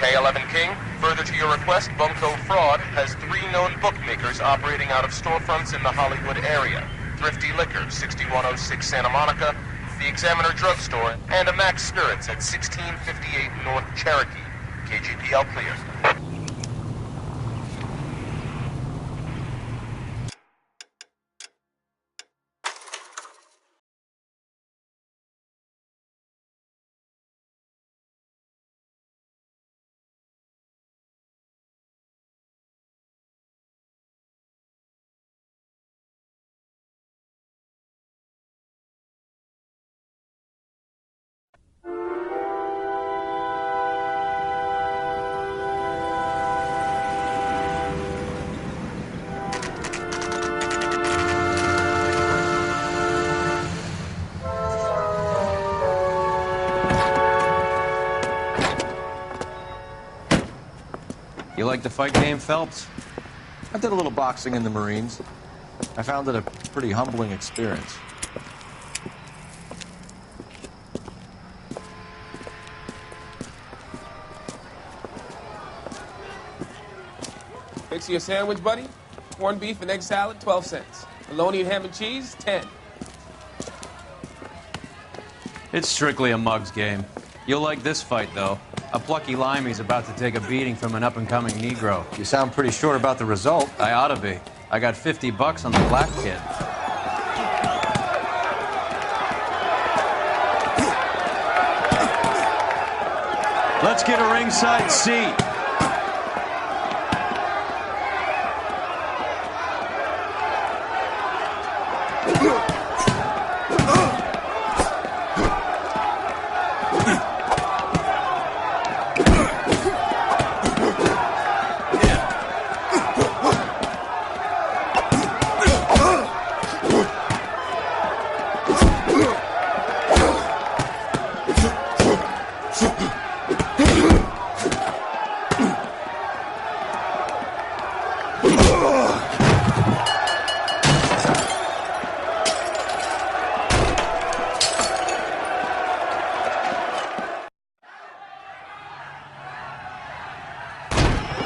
K11 King, further to your request, Bunko Fraud has 3 known bookmakers operating out of storefronts in the Hollywood area. Thrifty Liquor, 6106 Santa Monica, the Examiner Drugstore, and a Max Spirits at 1658 North Cherokee. KGPL clear. You like the fight game, Phelps? I did a little boxing in the Marines. I found it a pretty humbling experience. Fix your sandwich, buddy. Corned beef and egg salad, 12 cents. Bologna and ham and cheese, 10. It's strictly a mug's game. You'll like this fight, though. A plucky limey's about to take a beating from an up-and-coming Negro. You sound pretty sure about the result. I ought to be. I got $50 on the black kid. Let's get a ringside seat.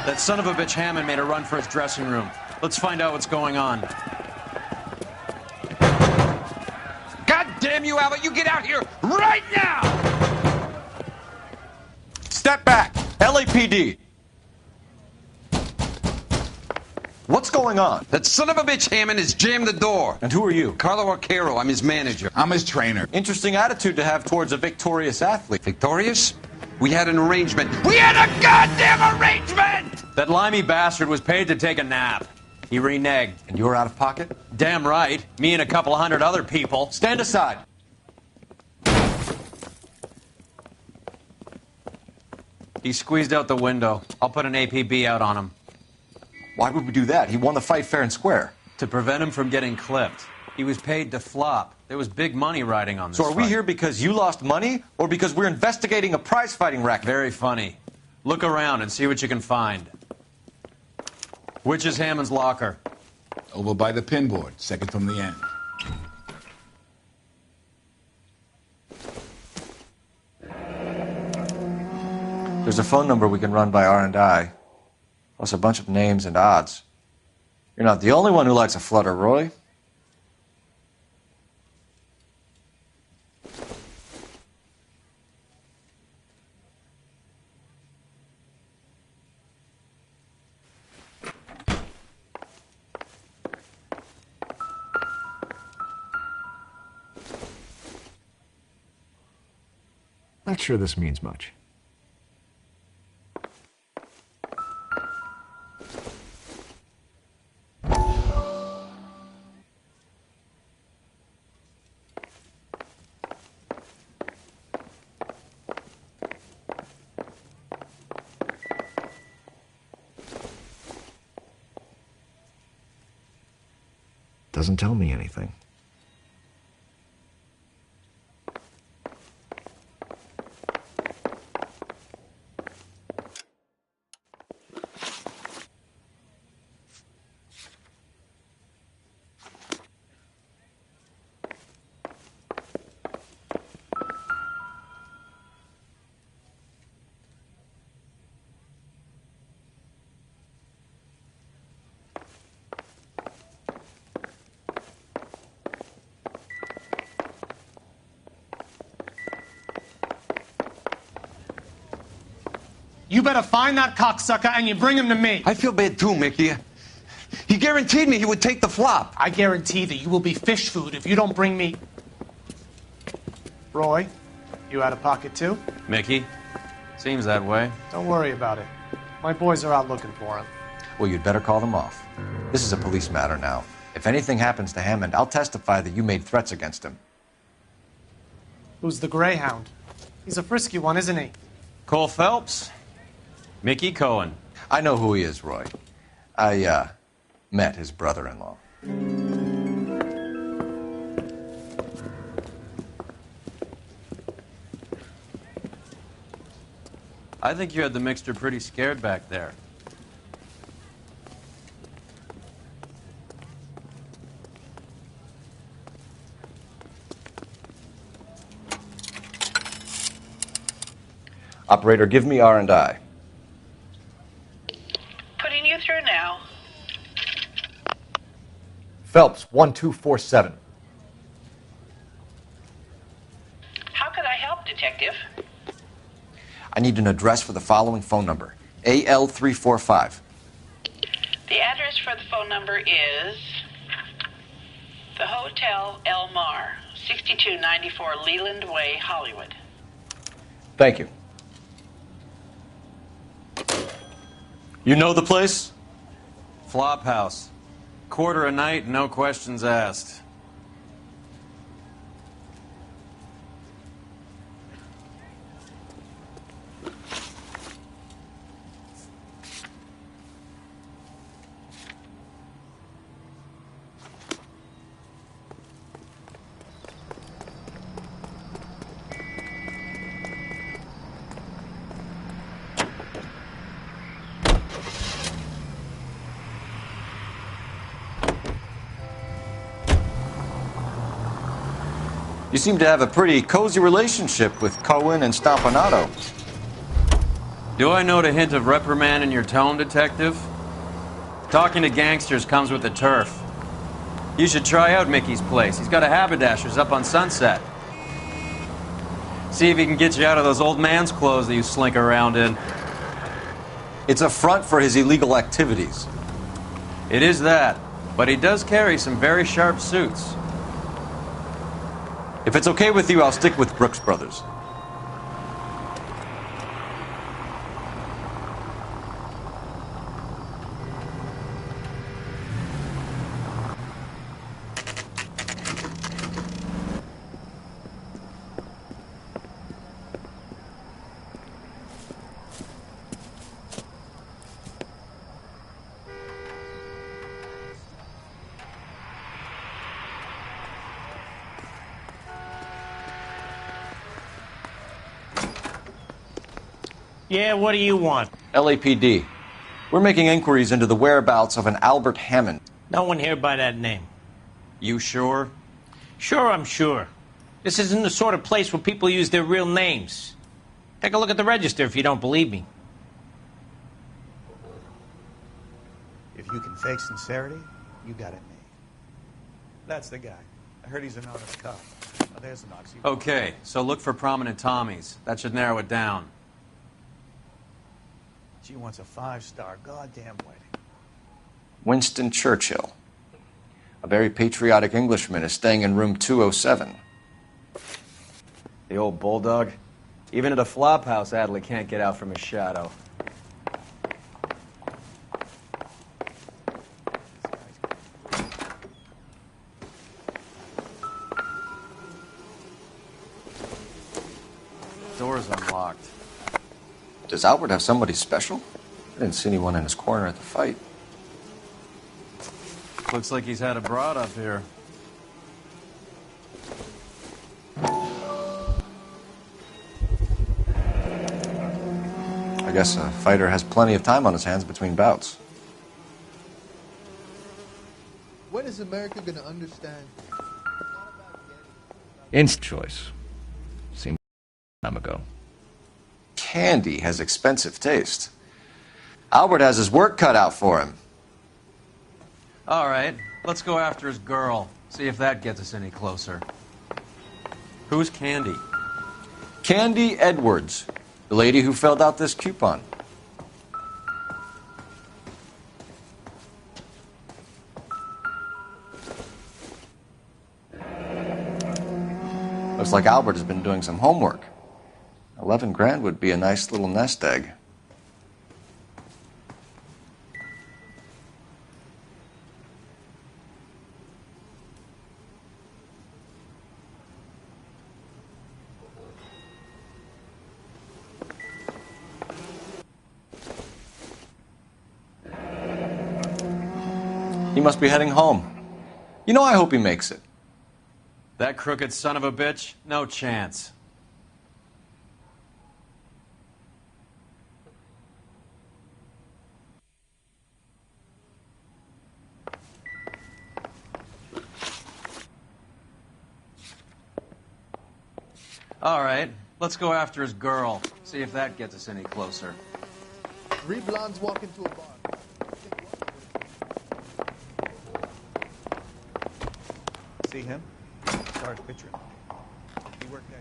That son of a bitch Hammond made a run for his dressing room. Let's find out what's going on. God damn you, Albert! You get out here right now! Step back! LAPD! What's going on? That son of a bitch Hammond has jammed the door. And who are you? Carlo Arcaro, I'm his manager. I'm his trainer. Interesting attitude to have towards a victorious athlete. Victorious? We had an arrangement. We had a goddamn arrangement! That limey bastard was paid to take a nap. He reneged. And you were out of pocket? Damn right. Me and a couple hundred other people. Stand aside. He squeezed out the window. I'll put an APB out on him. Why would we do that? He won the fight fair and square. To prevent him from getting clipped. He was paid to flop. There was big money riding on this So are we fight. here because you lost money or because we're investigating a prize-fighting racket? Very funny. Look around and see what you can find. Which is Hammond's locker? Over by the pinboard, second from the end. There's a phone number we can run by R&I, plus a bunch of names and odds. You're not the only one who likes a flutter, Roy. Not sure this means much. Doesn't tell me anything. You better find that cocksucker and you bring him to me. I feel bad too, Mickey. He guaranteed me he would take the flop. I guarantee that you will be fish food if you don't bring me... Roy, you out of pocket too? Mickey? Seems that way. Don't worry about it. My boys are out looking for him. Well, you'd better call them off. This is a police matter now. If anything happens to Hammond, I'll testify that you made threats against him. Who's the Greyhound? He's a frisky one, isn't he? Cole Phelps? Mickey Cohen. I know who he is, Roy. I, met his brother-in-law. I think you had the mixture pretty scared back there. Operator, give me R&I. Putting you through now. Phelps, 1247. How could I help, Detective? I need an address for the following phone number. AL345. The address for the phone number is the Hotel El Mar, 6294 Leland Way, Hollywood. Thank you. You know the place? Flop house. Quarter a night, no questions asked. You seem to have a pretty cozy relationship with Cohen and Stompanato. Do I note a hint of reprimand in your tone, Detective? Talking to gangsters comes with the turf. You should try out Mickey's place. He's got a haberdasher's up on Sunset. See if he can get you out of those old man's clothes that you slink around in. It's a front for his illegal activities. It is that, but he does carry some very sharp suits. If it's okay with you, I'll stick with Brooks Brothers. Yeah, what do you want? LAPD. We're making inquiries into the whereabouts of an Albert Hammond. No one here by that name. You sure? Sure, I'm sure. This isn't the sort of place where people use their real names. Take a look at the register if you don't believe me. If you can fake sincerity, you got it made. That's the guy. I heard he's an honest cop. Oh, there's an oxy. Okay, so look for prominent Tommies. That should narrow it down. She wants a 5-star goddamn wedding. Winston Churchill. A very patriotic Englishman is staying in room 207. The old bulldog. Even at a flop house, Adley can't get out from his shadow. Door's unlocked. Does Albert have somebody special? I didn't see anyone in his corner at the fight. Looks like he's had a broad up here. I guess a fighter has plenty of time on his hands between bouts. When is America going to understand? Instant choice. Seemed time ago. Candy has expensive taste. Albert has his work cut out for him. All right, let's go after his girl. See if that gets us any closer. Who's Candy? Candy Edwards, the lady who filled out this coupon. Looks like Albert has been doing some homework. 11 grand would be a nice little nest egg. He must be heading home. You know, I hope he makes it. That crooked son of a bitch? No chance. All right, let's go after his girl. See if that gets us any closer. 3 blondes walk into a bar. See him? Sorry, picture him. He worked there.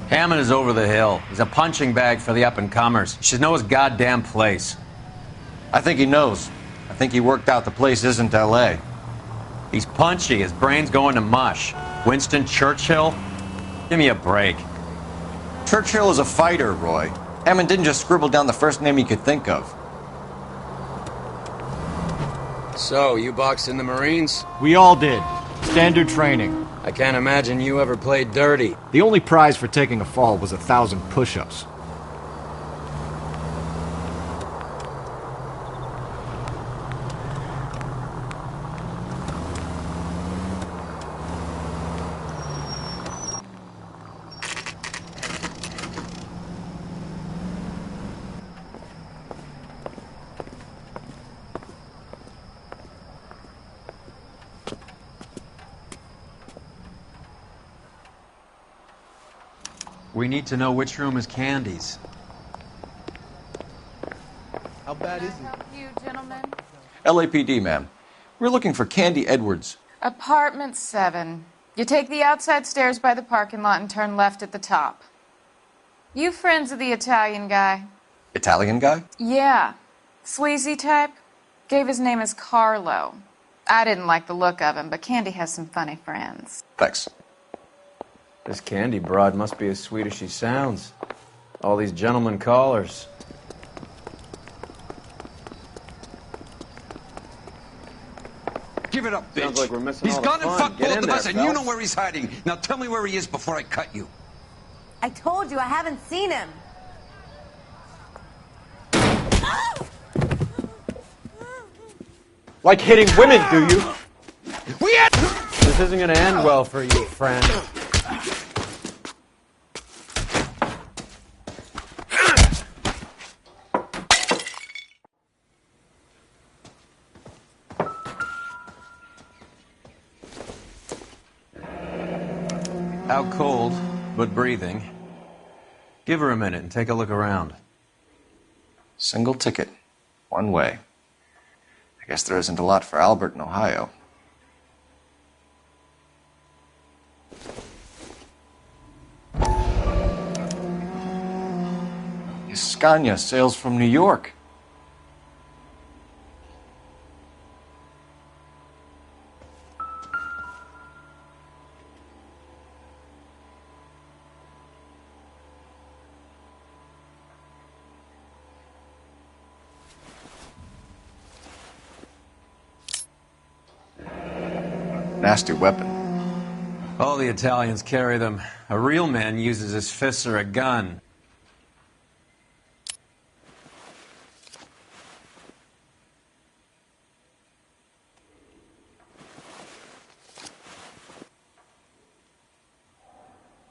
Hammond is over the hill. He's a punching bag for the up-and-comers. He should know his goddamn place. I think he knows. I think he worked out the place isn't L.A. He's punchy. His brain's going to mush. Winston Churchill? Give me a break. Churchill is a fighter, Roy. Hammond didn't just scribble down the first name he could think of. So, you boxed in the Marines? We all did. Standard training. I can't imagine you ever played dirty. The only prize for taking a fall was 1,000 push-ups. We need to know which room is Candy's. How bad is it? Help you, gentlemen. LAPD, ma'am. We're looking for Candy Edwards. Apartment 7. You take the outside stairs by the parking lot and turn left at the top. You friends of the Italian guy? Italian guy? Yeah. Sleazy type. Gave his name as Carlo. I didn't like the look of him, but Candy has some funny friends. Thanks. This Candy broad must be as sweet as she sounds. All these gentlemen callers. Give it up, bitch. Sounds like we're missing He's all the gone and fun. fucked Get both in of there, us, and you Phelps. know where he's hiding. Now tell me where he is before I cut you. I told you I haven't seen him. Like hitting women, do you? This isn't gonna end well for you, friend. Out cold, but breathing. Give her a minute and take a look around. Single ticket. One way. I guess there isn't a lot for Albert in Ohio. Scania sails from New York. Nasty weapon. All the Italians carry them. A real man uses his fists or a gun.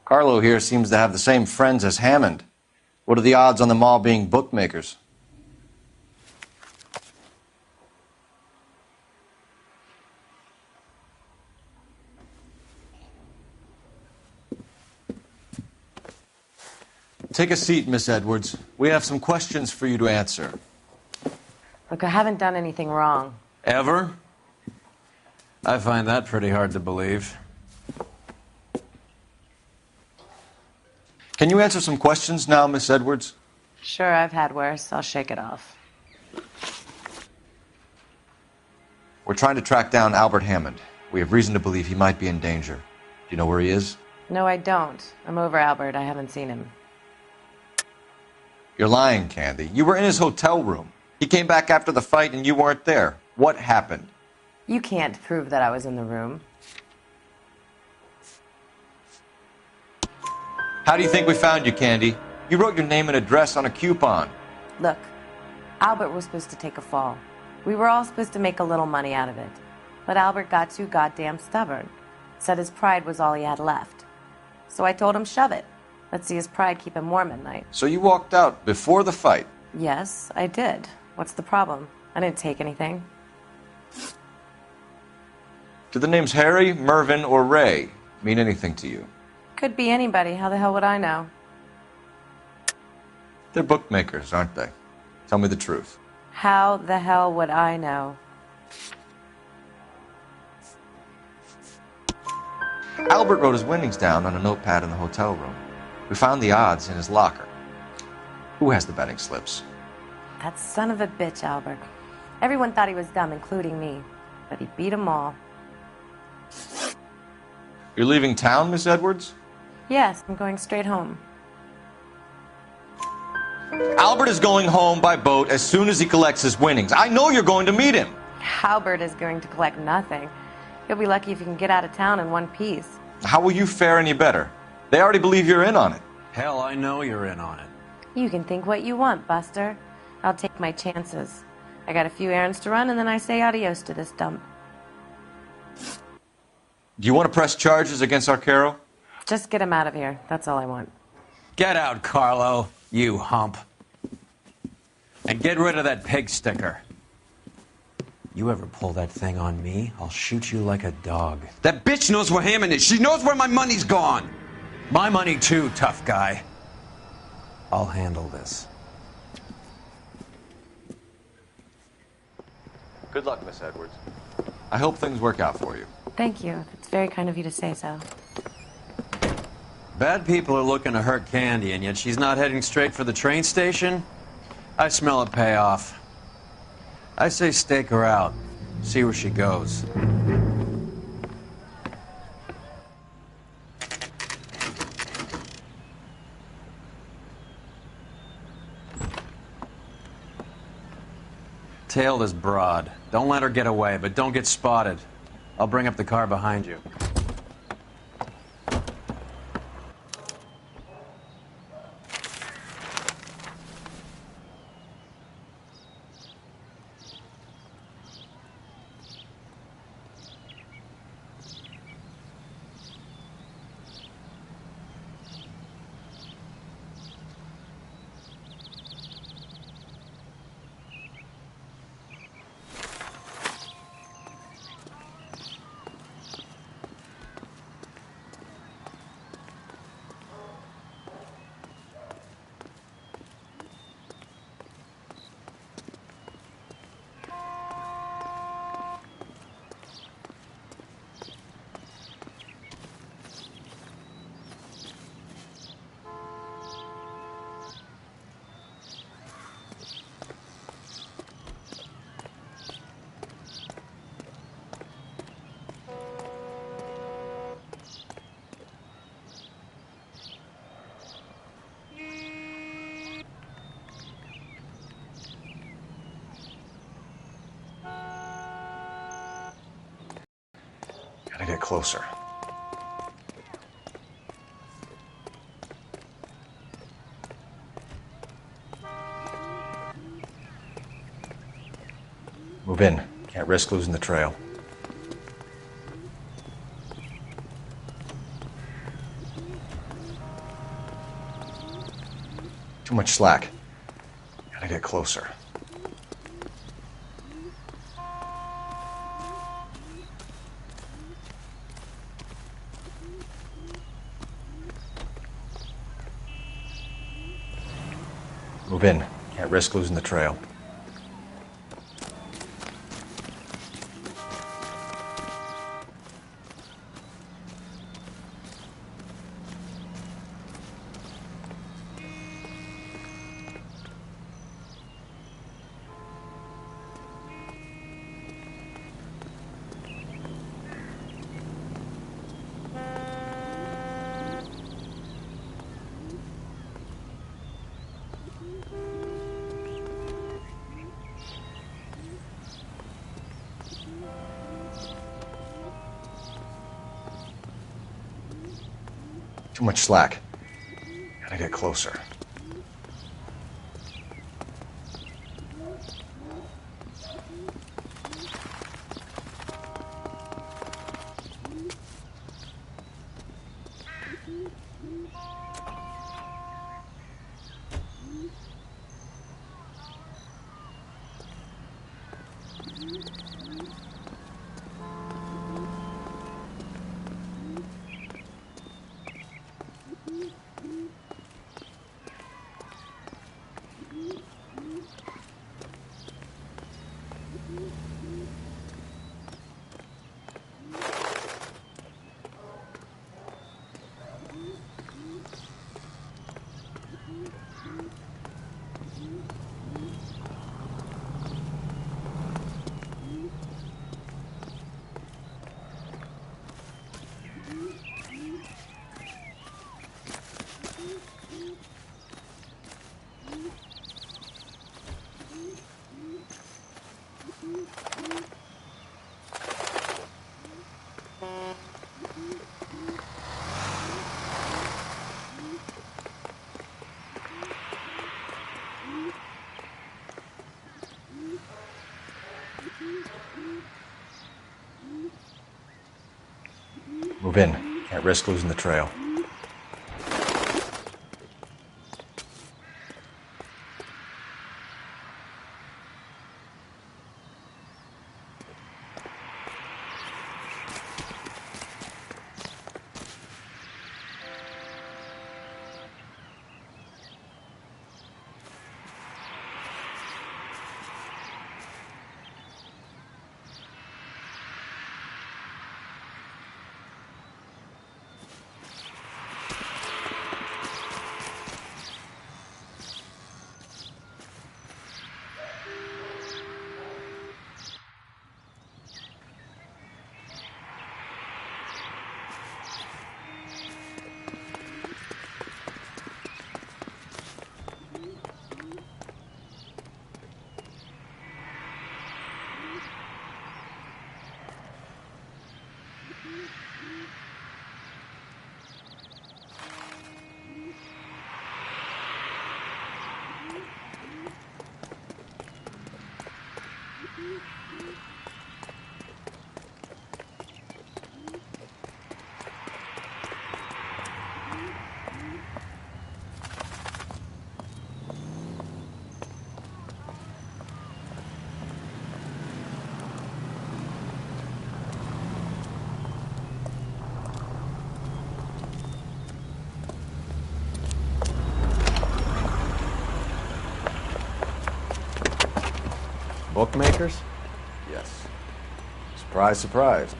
Carlo here seems to have the same friends as Hammond. What are the odds on them all being bookmakers? Take a seat, Miss Edwards. We have some questions for you to answer. Look, I haven't done anything wrong. Ever? I find that pretty hard to believe. Can you answer some questions now, Miss Edwards? Sure, I've had worse. I'll shake it off. We're trying to track down Albert Hammond. We have reason to believe he might be in danger. Do you know where he is? No, I don't. I'm over Albert. I haven't seen him. You're lying, Candy. You were in his hotel room. He came back after the fight and you weren't there. What happened? You can't prove that I was in the room. How do you think we found you, Candy? You wrote your name and address on a coupon. Look, Albert was supposed to take a fall. We were all supposed to make a little money out of it. But Albert got too goddamn stubborn. Said his pride was all he had left. So I told him, shove it. Let's see his pride keep him warm at night. So you walked out before the fight? Yes, I did. What's the problem? I didn't take anything. Do the names Harry, Mervyn, or Ray mean anything to you? Could be anybody. How the hell would I know? They're bookmakers, aren't they? Tell me the truth. How the hell would I know? Albert wrote his winnings down on a notepad in the hotel room. We found the odds in his locker. Who has the betting slips? That son of a bitch, Albert. Everyone thought he was dumb, including me. But he beat them all. You're leaving town, Miss Edwards? Yes, I'm going straight home. Albert is going home by boat as soon as he collects his winnings. I know you're going to meet him. Albert is going to collect nothing. You'll be lucky if you can get out of town in one piece. How will you fare any better? They already believe you're in on it. Hell, I know you're in on it. You can think what you want, Buster. I'll take my chances. I got a few errands to run, and then I say adios to this dump. Do you want to press charges against Arcaro? Just get him out of here. That's all I want. Get out, Carlo, you hump. And get rid of that pig sticker. You ever pull that thing on me, I'll shoot you like a dog. That bitch knows where Hammond is. She knows where my money's gone. My money too, tough guy. I'll handle this. Good luck, Miss Edwards. I hope things work out for you. Thank you. It's very kind of you to say so. Bad people are looking to hurt Candy, and yet she's not heading straight for the train station? I smell a payoff. I say stake her out. See where she goes. Tail this broad. Don't let her get away, but don't get spotted. I'll bring up the car behind you. Gotta get closer. Move in. Can't risk losing the trail. Too much slack. Gotta get closer. Move in. Can't risk losing the trail. Too much slack. Gotta get closer. Move in. Can't risk losing the trail. Bookmakers? Yes. Surprise, surprise.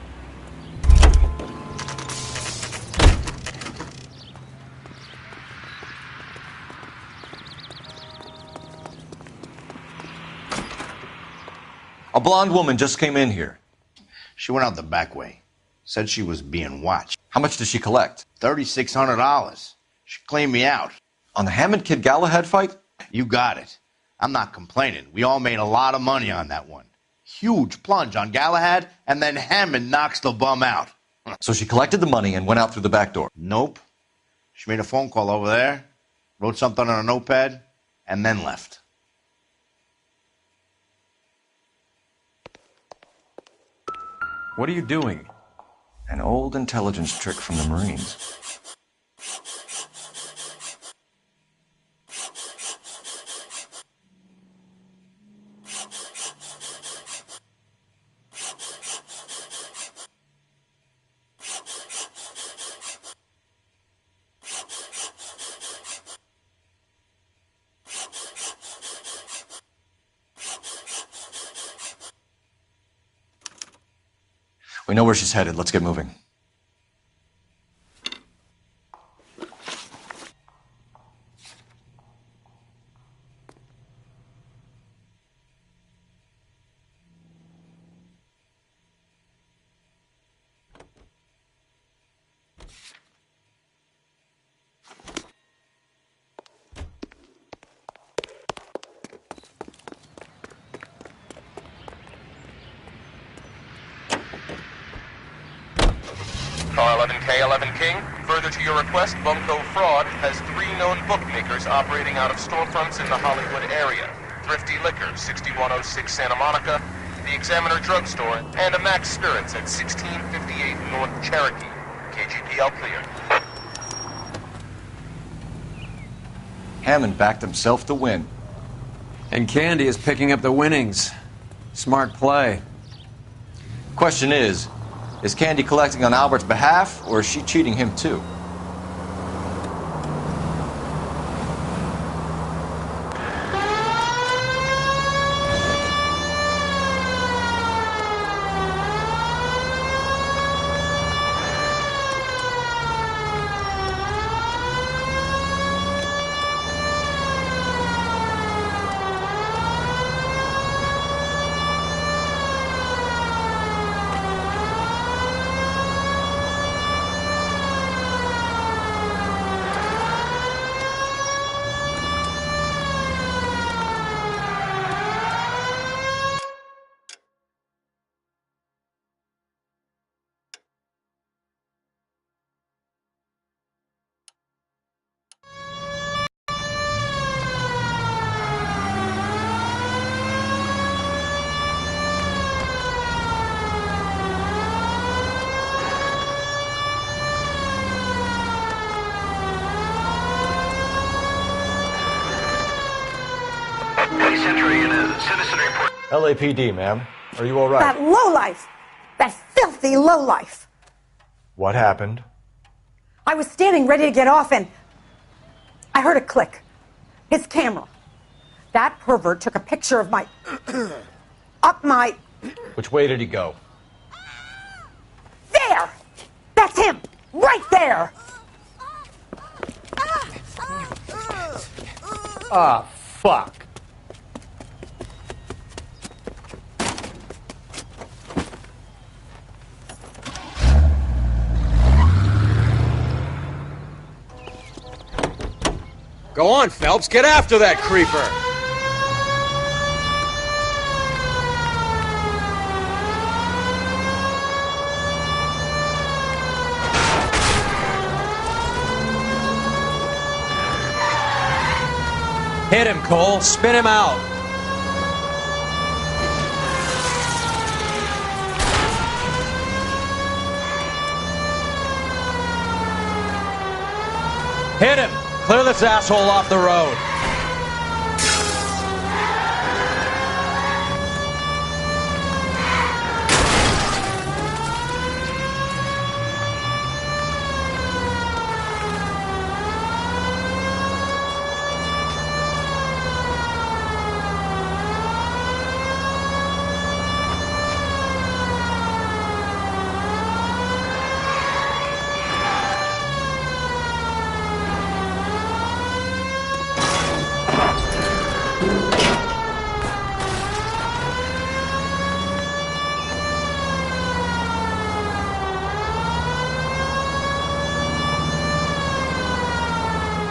A blonde woman just came in here. She went out the back way. Said she was being watched. How much did she collect? $3,600. She cleaned me out. On the Hammond Kid Galahad fight? You got it. I'm not complaining. We all made a lot of money on that one. Huge plunge on Galahad, and then Hammond knocks the bum out. So she collected the money and went out through the back door? Nope. She made a phone call over there, wrote something on a notepad, and then left. What are you doing? An old intelligence trick from the Marines. We know where she's headed. Let's get moving. 11K11 King, further to your request, Bunko Fraud has 3 known bookmakers operating out of storefronts in the Hollywood area. Thrifty Liquor, 6106 Santa Monica, the Examiner Drugstore, and a Max Spirits at 1658 North Cherokee. KGPL clear. Hammond backed himself to win. And Candy is picking up the winnings. Smart play. Question is Candy collecting on Albert's behalf, or is she cheating him too? LAPD, ma'am. Are you all right? That lowlife! That filthy lowlife! What happened? I was standing ready to get off and I heard a click. His camera. That pervert took a picture of my... up my... Which way did he go? There! That's him! Right there! Ah, fuck. Go on, Phelps. Get after that creeper. Hit him, Cole. Spin him out. Hit him. Clear this asshole off the road.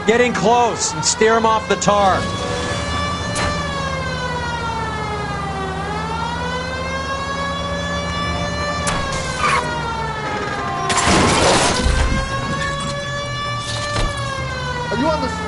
Get in close and steer him off the tar. Are you on the...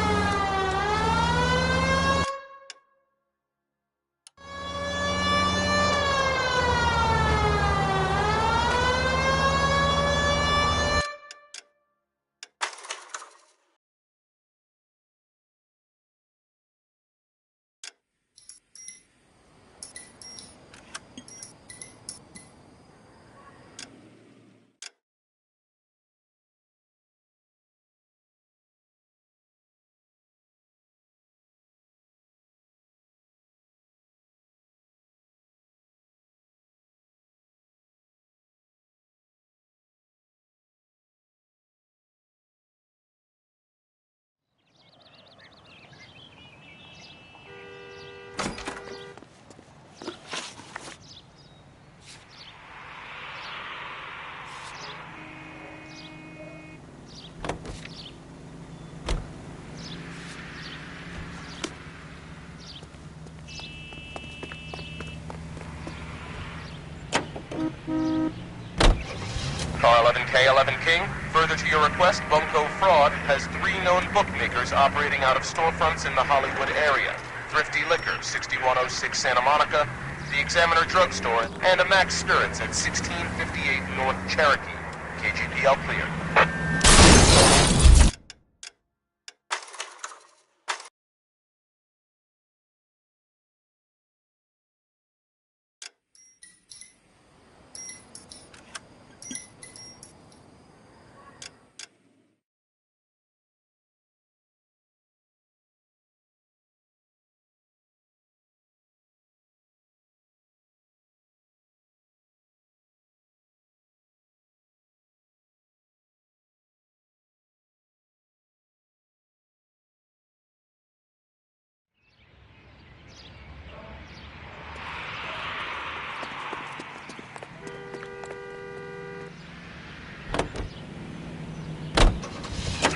Car 11K11 King, Further to your request, Bunko Fraud has 3 known bookmakers operating out of storefronts in the Hollywood area. Thrifty Liquor, 6106 Santa Monica, the Examiner Drugstore, and a Max Spirits at 1658 North Cherokee. KGPL clear.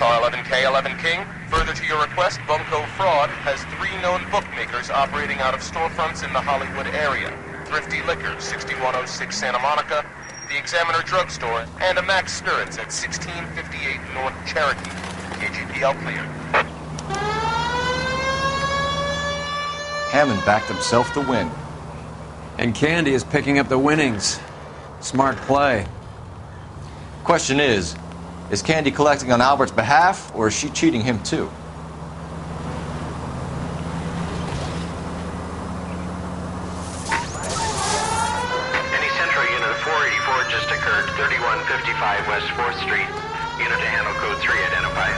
Car 11K, 11 King. Further to your request, Bunko Fraud has 3 known bookmakers operating out of storefronts in the Hollywood area. Thrifty Liquor, 6106 Santa Monica, the Examiner Drugstore, and a Max Spirits at 1658 North Cherokee. KGPL clear. Hammond backed himself to win. And Candy is picking up the winnings. Smart play. Question is Candy collecting on Albert's behalf, or is she cheating him too? Any Central Unit 484 just occurred, 3155 West 4th Street. Unit to handle code 3, identify.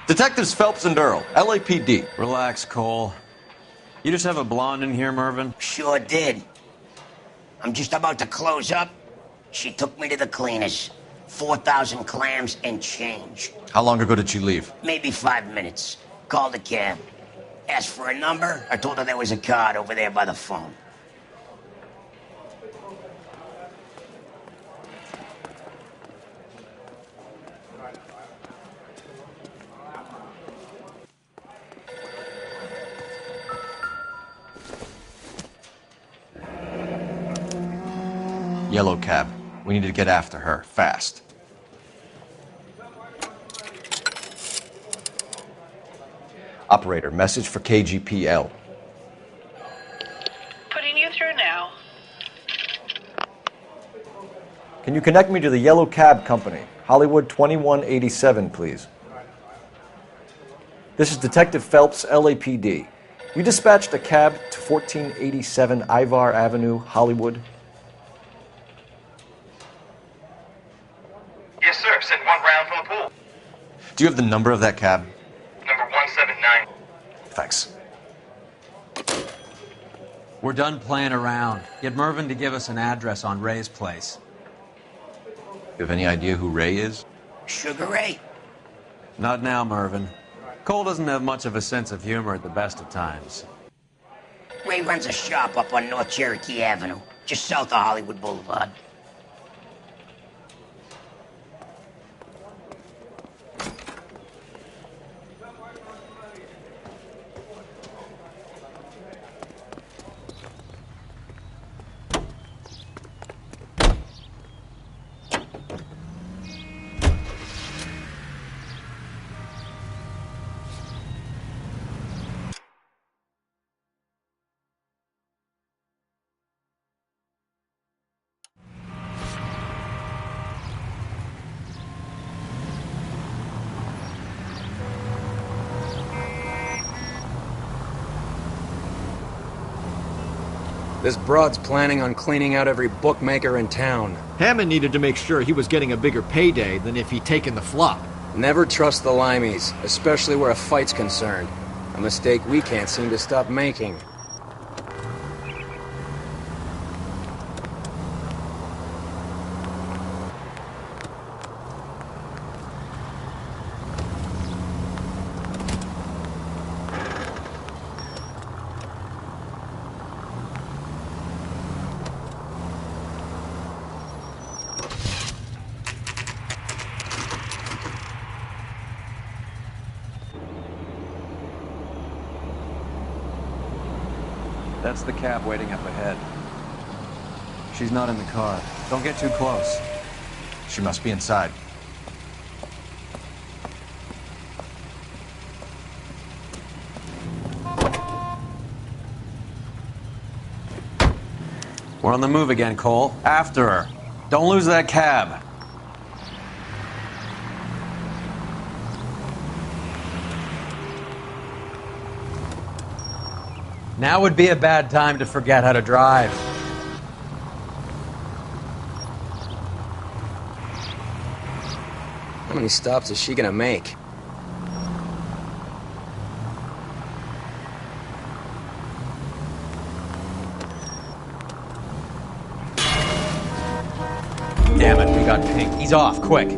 Detectives Phelps and Earl, LAPD. Relax, Cole. You just have a blonde in here, Mervyn? Sure did. I'm just about to close up. She took me to the cleaners. 4,000 clams and change. How long ago did she leave? Maybe 5 minutes. Called a cab. Asked for a number. I told her there was a card over there by the phone. Yellow cab. We need to get after her, fast. Operator, message for KGPL. Putting you through now. Can you connect me to the Yellow Cab Company? Hollywood 2187, please. This is Detective Phelps, LAPD. You dispatched a cab to 1487 Ivar Avenue, Hollywood. Yes, sir. Sent 1 round from the pool. Do you have the number of that cab? Number 179. Thanks. We're done playing around. Get Mervyn to give us an address on Ray's place. You have any idea who Ray is? Sugar Ray? Not now, Mervyn. Cole doesn't have much of a sense of humor at the best of times. Ray runs a shop up on North Cherokee Avenue, just south of Hollywood Boulevard. This broad's planning on cleaning out every bookmaker in town. Hammond needed to make sure he was getting a bigger payday than if he'd taken the flop. Never trust the limeys, especially where a fight's concerned. A mistake we can't seem to stop making. That's the cab waiting up ahead. She's not in the car. Don't get too close. She must be inside. We're on the move again, Cole. After her. Don't lose that cab. Now would be a bad time to forget how to drive. How many stops is she gonna make? Damn it, we got pink. He's off, quick.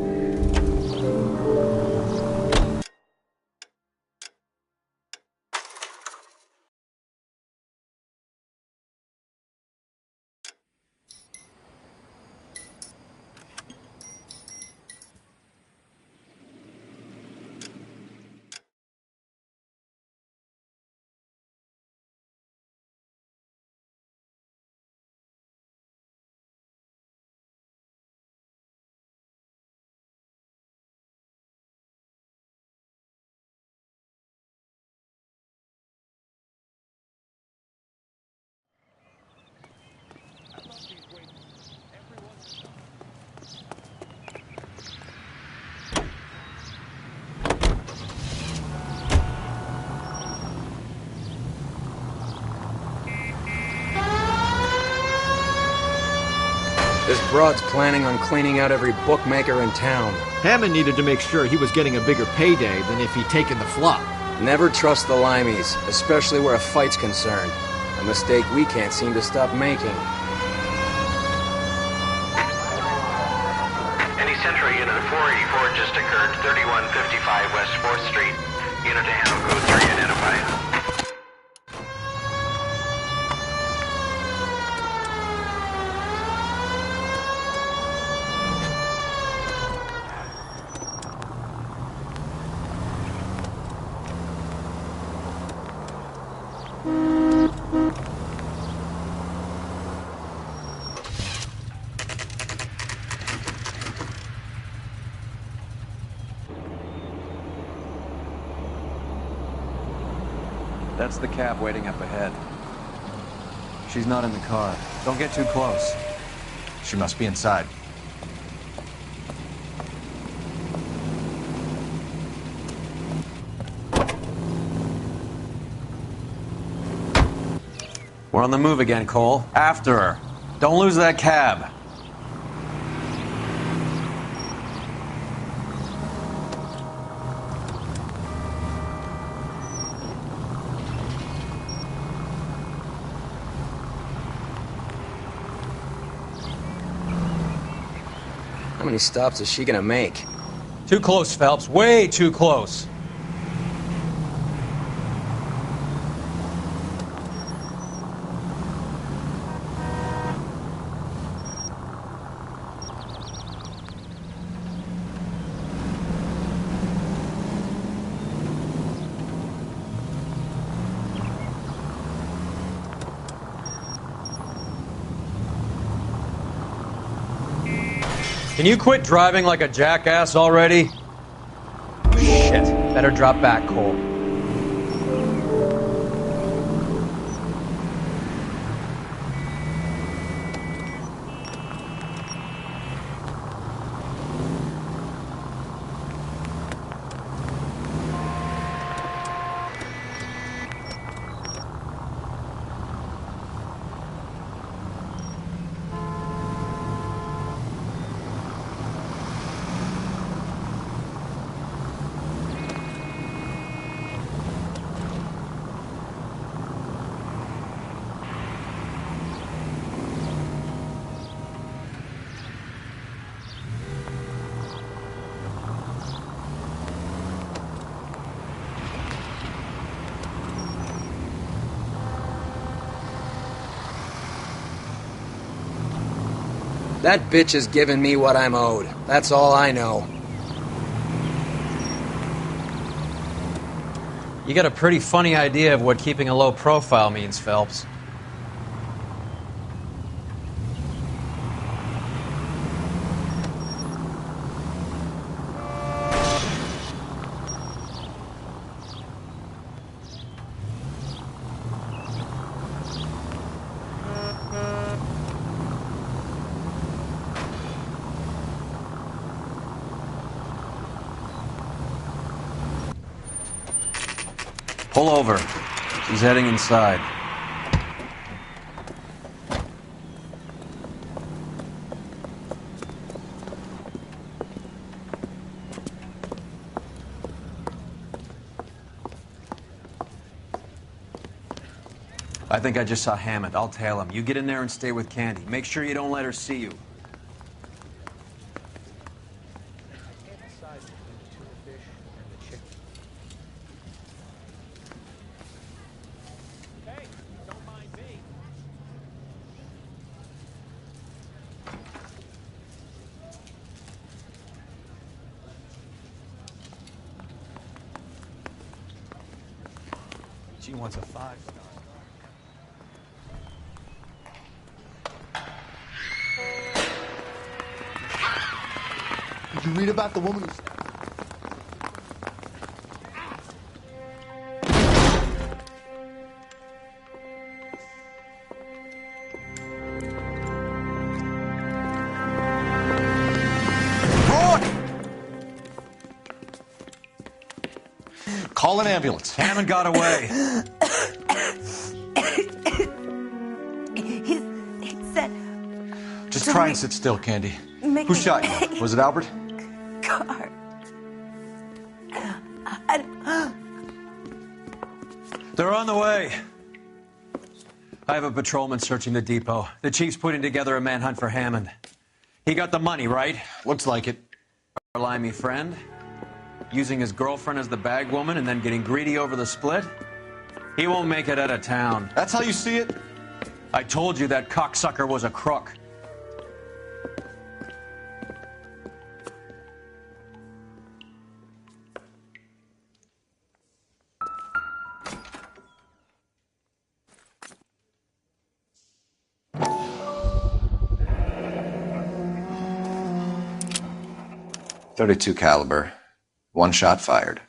This broad's planning on cleaning out every bookmaker in town. Hammond needed to make sure he was getting a bigger payday than if he'd taken the flop. Never trust the limeys, especially where a fight's concerned. A mistake we can't seem to stop making. Any Central unit of 484 just occurred, 3155 West 4th Street. Unit to handle code 3 identified. That's the cab waiting up ahead. She's not in the car. Don't get too close. She must be inside. We're on the move again, Cole. After her. Don't lose that cab. How many stops is she gonna make? Too close, Phelps. Way too close. Can you quit driving like a jackass already? Shit. Better drop back, Cole. That bitch has given me what I'm owed. That's all I know. You got a pretty funny idea of what keeping a low profile means, Phelps. Pull over. He's heading inside. I think I just saw Hammond. I'll tail him. You get in there and stay with Candy. Make sure you don't let her see you. She wants a 5-star. Did you read about the woman who... Call an ambulance. Hammond got away. He said... Just try and sit still, Candy. Mickey. Who shot you? Was it Albert? Car. They're on the way. I have a patrolman searching the depot. The chief's putting together a manhunt for Hammond. He got the money, right? Looks like it. Our limey friend? Using his girlfriend as the bag woman and then getting greedy over the split? He won't make it out of town. That's how you see it? I told you that cocksucker was a crook. .32 caliber. One shot fired.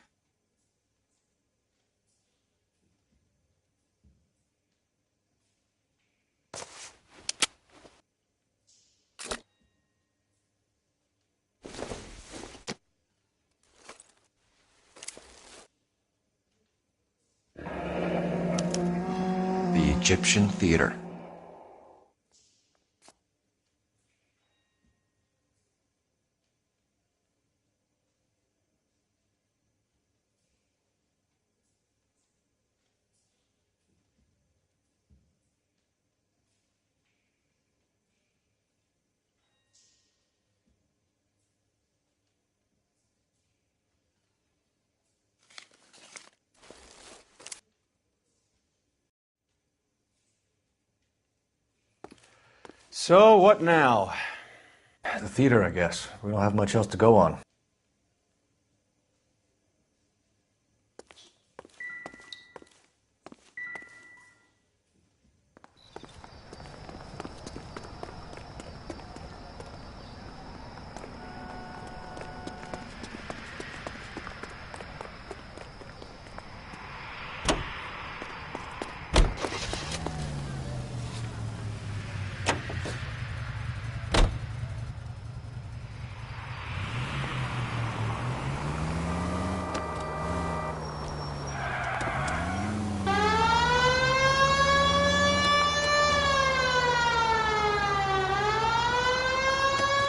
The Egyptian Theater. So, what now? The theater, I guess. We don't have much else to go on.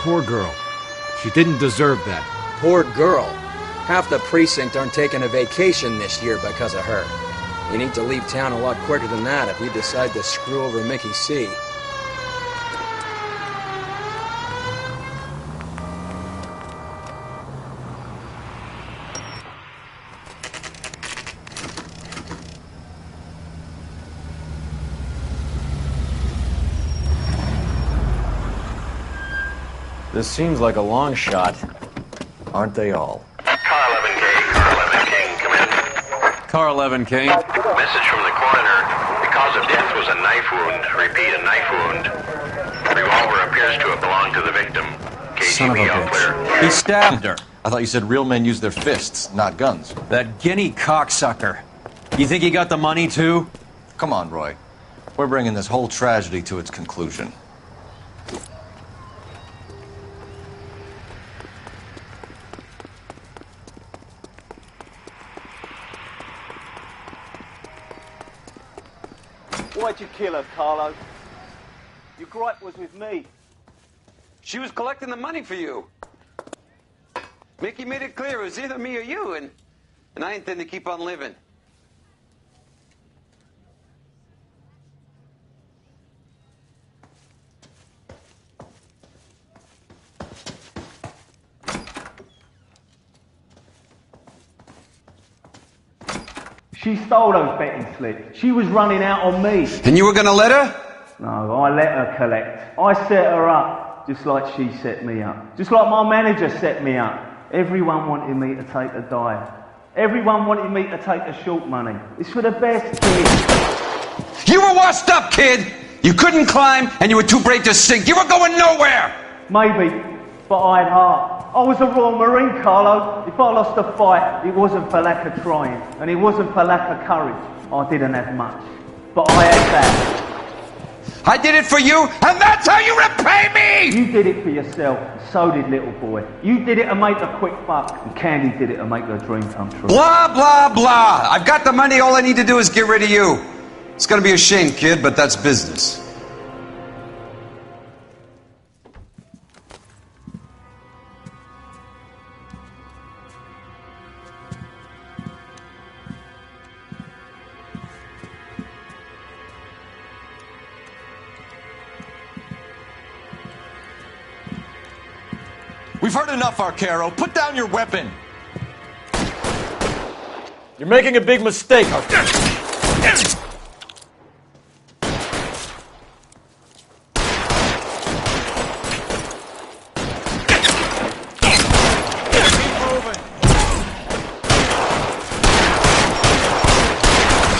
Poor girl. She didn't deserve that. Poor girl. Half the precinct aren't taking a vacation this year because of her. You need to leave town a lot quicker than that if we decide to screw over Mickey C. This seems like a long shot. Aren't they all? Car 11K, Car 11 King, come in. Car 11 King. Message from the coroner. The cause of death was a knife wound. Repeat, a knife wound. Revolver appears to have belonged to the victim. Son of a KGB all clear. bitch. He stabbed her. I thought you said real men use their fists, not guns. That guinea cocksucker. You think he got the money, too? Come on, Roy. We're bringing this whole tragedy to its conclusion. Why'd you kill her, Carlo? Your gripe was with me. She was collecting the money for you. Mickey made it clear it was either me or you, and I intend to keep on living. She stole those betting slips. She was running out on me. And you were gonna let her? No, I let her collect. I set her up, just like she set me up. Just like my manager set me up. Everyone wanted me to take a dive. Everyone wanted me to take the short money. It's for the best, kid. You were washed up, kid! You couldn't climb, and you were too brave to sink. You were going nowhere! Maybe, but I had heart. I was a Royal Marine, Carlo. If I lost a fight, it wasn't for lack of trying, and it wasn't for lack of courage. I didn't have much, but I had that. I did it for you, and that's how you repay me! You did it for yourself, so did little boy. You did it to make a quick buck, and Candy did it to make her dream come true. Blah, blah, blah. I've got the money, all I need to do is get rid of you. It's gonna be a shame, kid, but that's business. We've heard enough, Arcaro. Put down your weapon. You're making a big mistake, Arcaro.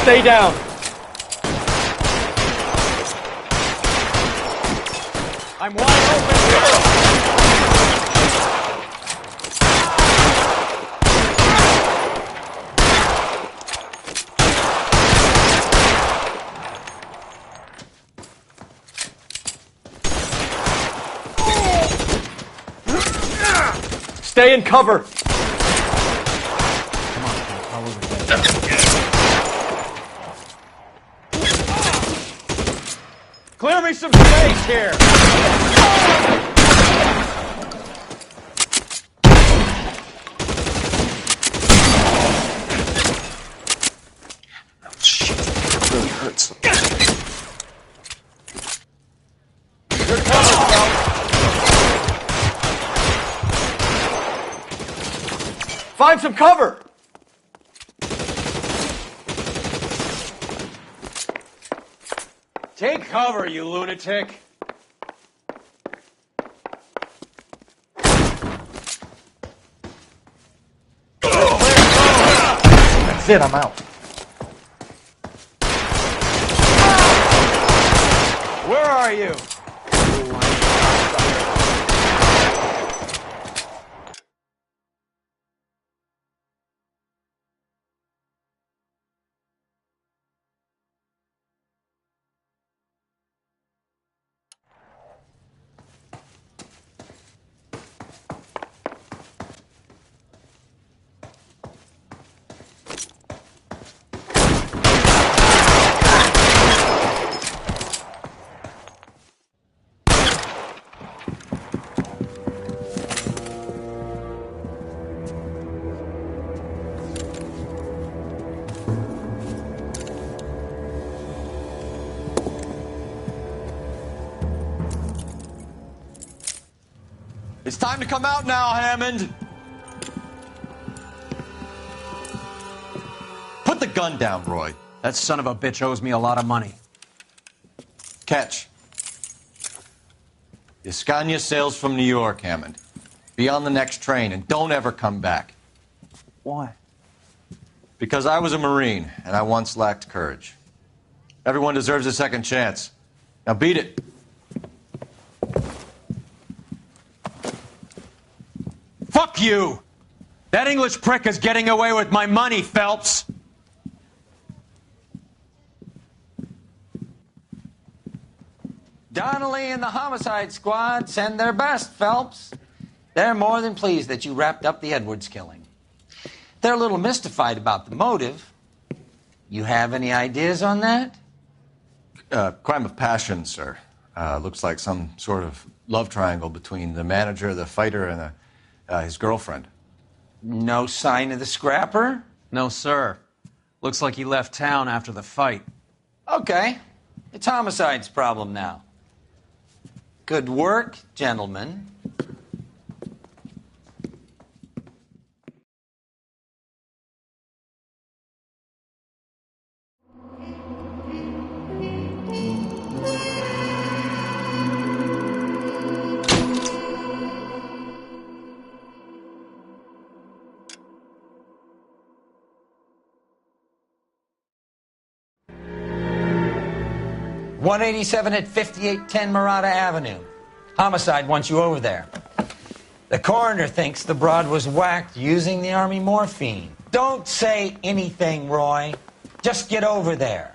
Stay down. I'm wide open. Stay in cover. Clear me some space here. Shit, it really hurts. You're covered, pal. Find some cover! Take cover, you lunatic! That's it, I'm out. Where are you? It's time to come out now, Hammond. Put the gun down, Roy. That son of a bitch owes me a lot of money. Catch. Escania sails from New York, Hammond. Be on the next train and don't ever come back. Why? Because I was a Marine and I once lacked courage. Everyone deserves a second chance. Now beat it. Fuck you! That English prick is getting away with my money, Phelps! Donnelly and the homicide squad send their best, Phelps. They're more than pleased that you wrapped up the Edwards killing. They're a little mystified about the motive. You have any ideas on that? Crime of passion, sir. Looks like some sort of love triangle between the manager, the fighter, and his girlfriend. No sign of the scrapper? No, sir. Looks like he left town after the fight. Okay. It's homicide's problem now. Good work, gentlemen. .187 at 5810 Murata Avenue. Homicide wants you over there. The coroner thinks the broad was whacked using the army morphine. Don't say anything, Roy. Just get over there.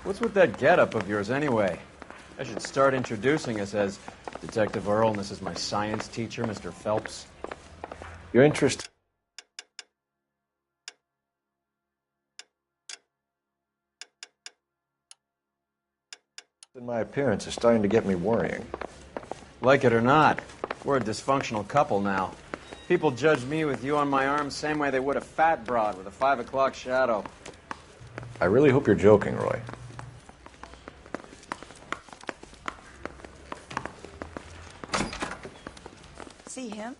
What's with that getup of yours anyway? I should start introducing us as Detective Earl, and this is my science teacher, Mr. Phelps. Your interest in my appearance is starting to get me worrying. Like it or not, we're a dysfunctional couple now. People judge me with you on my arm same way they would a fat broad with a 5 o'clock shadow. I really hope you're joking, Roy. See him?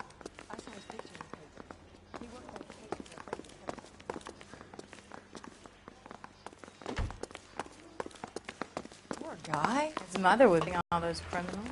Poor guy. His mother would be on all those criminals.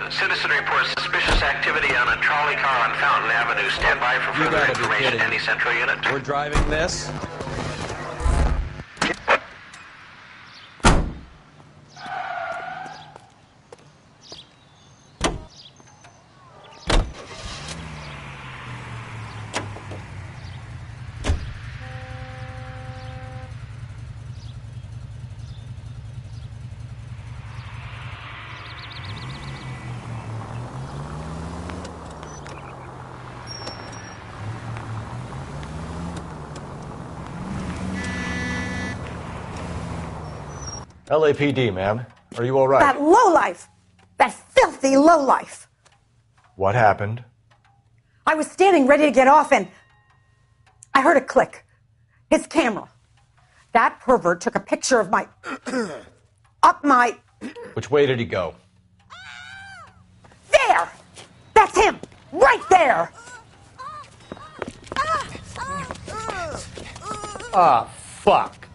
Citizen reports suspicious activity on a trolley car on Fountain Avenue. Stand by for further information. Any Central unit? We're driving this? LAPD, ma'am. Are you all right? That lowlife! That filthy lowlife! What happened? I was standing ready to get off and I heard a click. His camera. That pervert took a picture of my... up my... Which way did he go? There! That's him! Right there! Ah, fuck.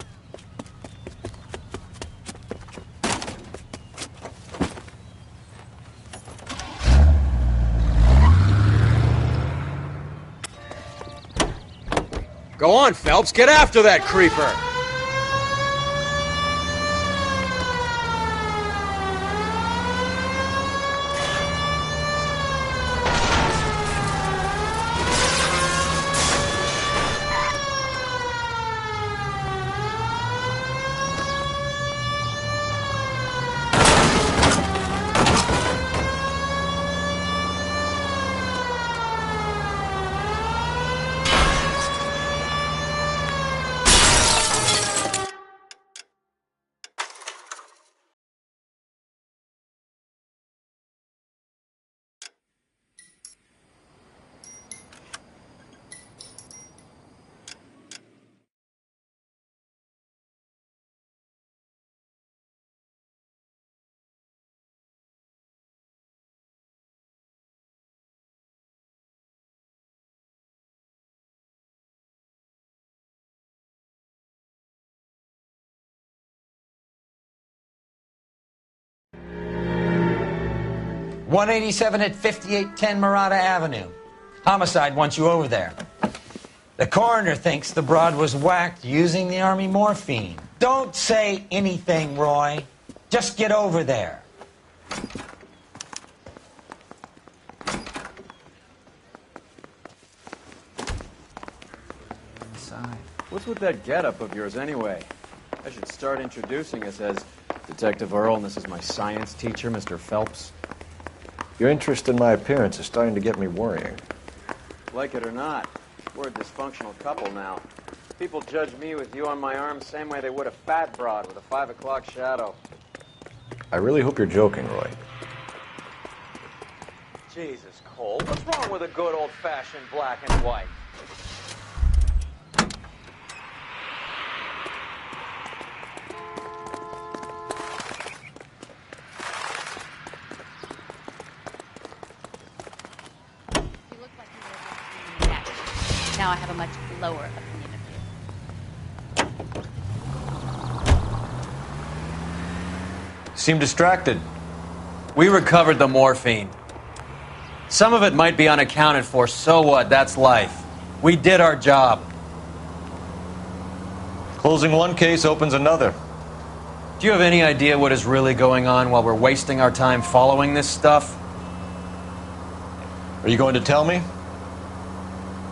Go on, Phelps. Get after that creeper. .187 at 5810 Murata Avenue. Homicide wants you over there. The coroner thinks the broad was whacked using the army morphine. Don't say anything, Roy. Just get over there. What's with that getup of yours anyway? I should start introducing us as Detective Earl, and this is my science teacher, Mr. Phelps. Your interest in my appearance is starting to get me worrying. Like it or not, we're a dysfunctional couple now. People judge me with you on my arm the same way they would a fat broad with a 5 o'clock shadow. I really hope you're joking, Roy. Jesus, Cole, what's wrong with a good old-fashioned black and white? Now I have a much lower opinion of you. Seem distracted. We recovered the morphine. Some of it might be unaccounted for, so what? That's life. We did our job. Closing one case opens another. Do you have any idea what is really going on while we're wasting our time following this stuff? Are you going to tell me?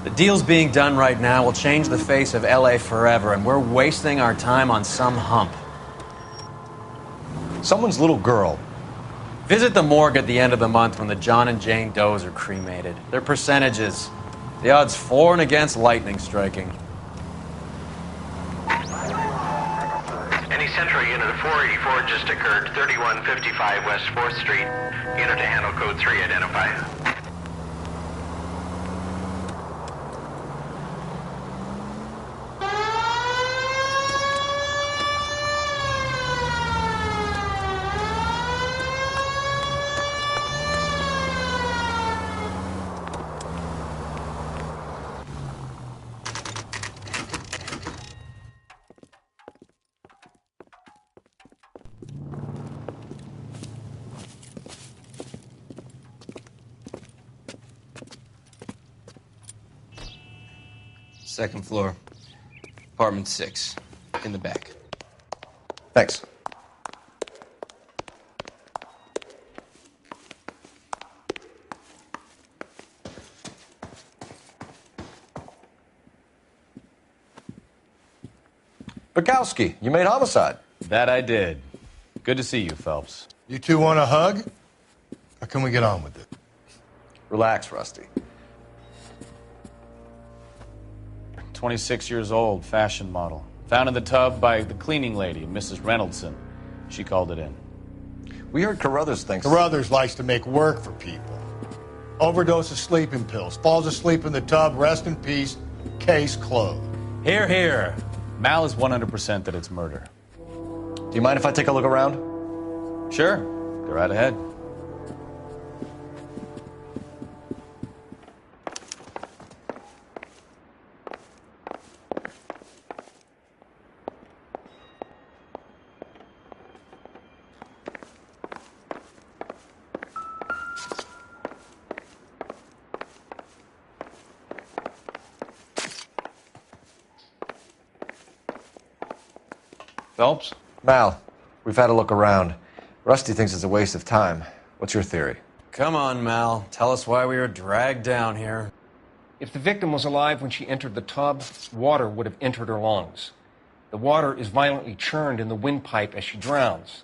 The deals being done right now will change the face of LA forever, and we're wasting our time on some hump. Someone's little girl. Visit the morgue at the end of the month when the John and Jane Does are cremated. Their percentages. The odds for and against lightning striking. Any Central unit of 484 just occurred, 3155 West 4th Street. Unit to handle code 3, identify. Second floor. Apartment 6. In the back. Thanks. Bukowski, you made homicide. That I did. Good to see you, Phelps. You two want a hug? Or can we get on with it? Relax, Rusty. 26 years old, fashion model. Found in the tub by the cleaning lady, Mrs. Reynoldson. She called it in. We heard Carruthers thinks... Carruthers likes to make work for people. Overdose of sleeping pills. Falls asleep in the tub. Rest in peace. Case closed. Here, here. Mal is 100% that it's murder. Do you mind if I take a look around? Sure. Go right ahead. Phelps? Mal, we've had a look around. Rusty thinks it's a waste of time. What's your theory? Come on, Mal. Tell us why we were dragged down here. If the victim was alive when she entered the tub, water would have entered her lungs. The water is violently churned in the windpipe as she drowns.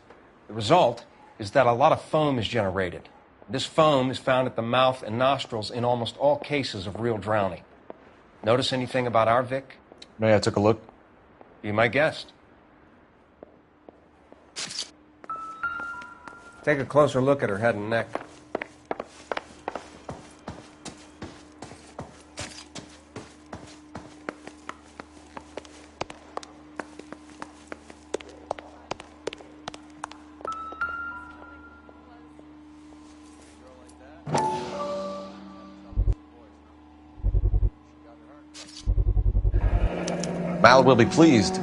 The result is that a lot of foam is generated. This foam is found at the mouth and nostrils in almost all cases of real drowning. Notice anything about our Vic? May I take a look? Be my guest. Take a closer look at her head and neck. Mal will be pleased.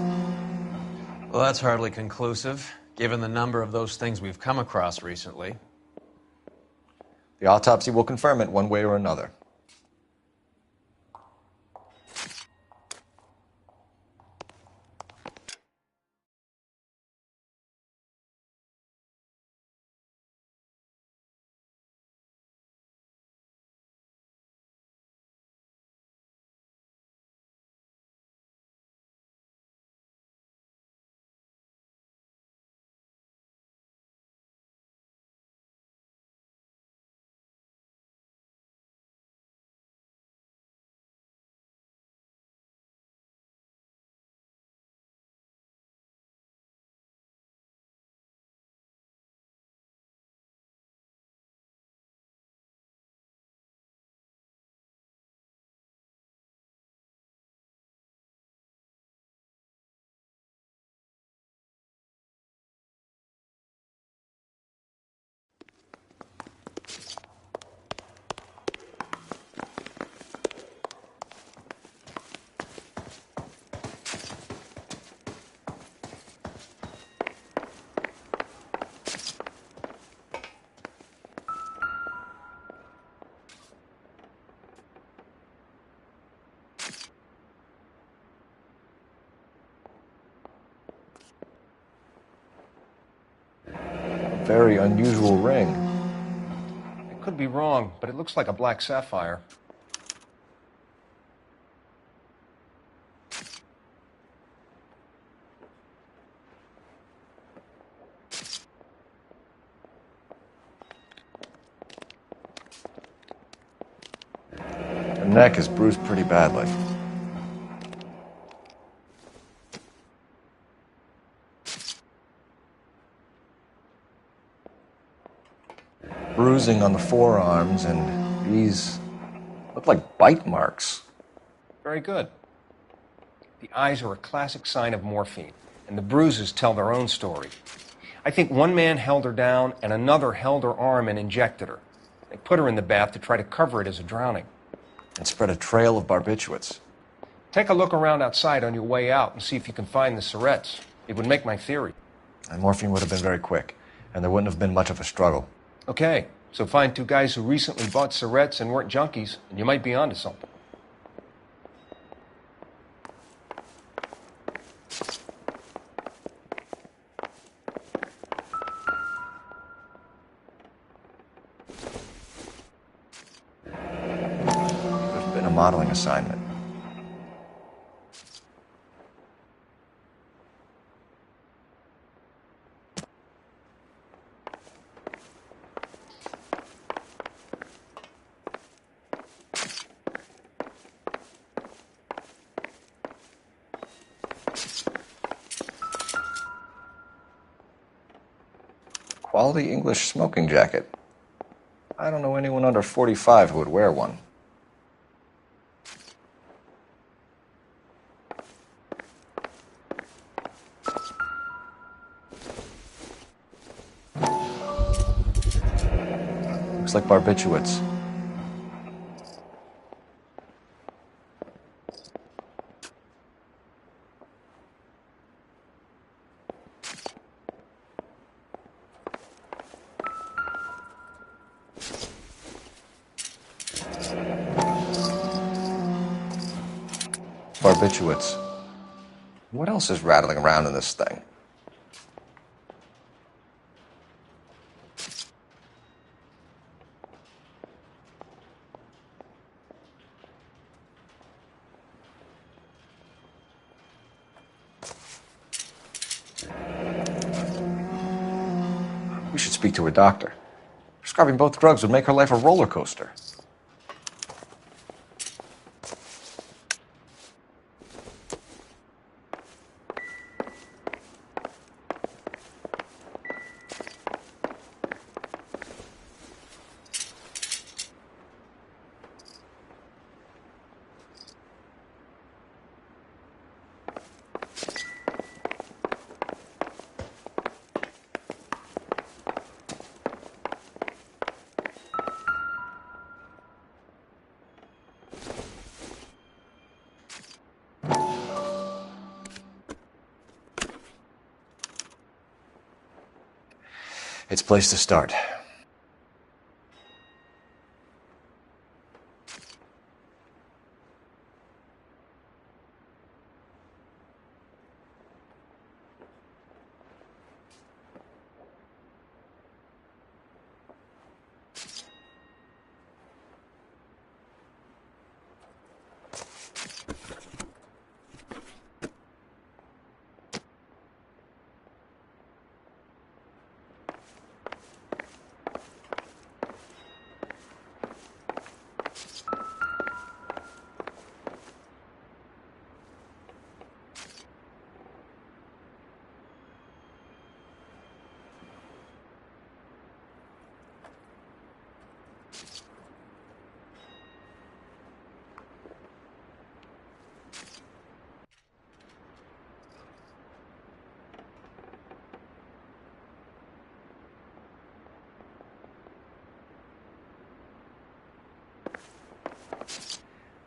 Well, that's hardly conclusive, given the number of those things we've come across recently. The autopsy will confirm it one way or another. Very unusual ring. It could be wrong, but it looks like a black sapphire. Her neck is bruised pretty badly. Bruising on the forearms, and these look like bite marks. Very good. The eyes are a classic sign of morphine, and the bruises tell their own story. I think one man held her down, and another held her arm and injected her. They put her in the bath to try to cover it as a drowning. And spread a trail of barbiturates. Take a look around outside on your way out and see if you can find the syrettes. It would make my theory. And morphine would have been very quick, and there wouldn't have been much of a struggle. Okay, so find two guys who recently bought syrettes and weren't junkies, and you might be onto something. modeling assignment. Quality English smoking jacket. I don't know anyone under 45 who would wear one. Looks like barbiturates. Barbiturates. What else is rattling around in this thing? We should speak to her doctor. Prescribing both drugs would make her life a roller coaster. It's a place to start.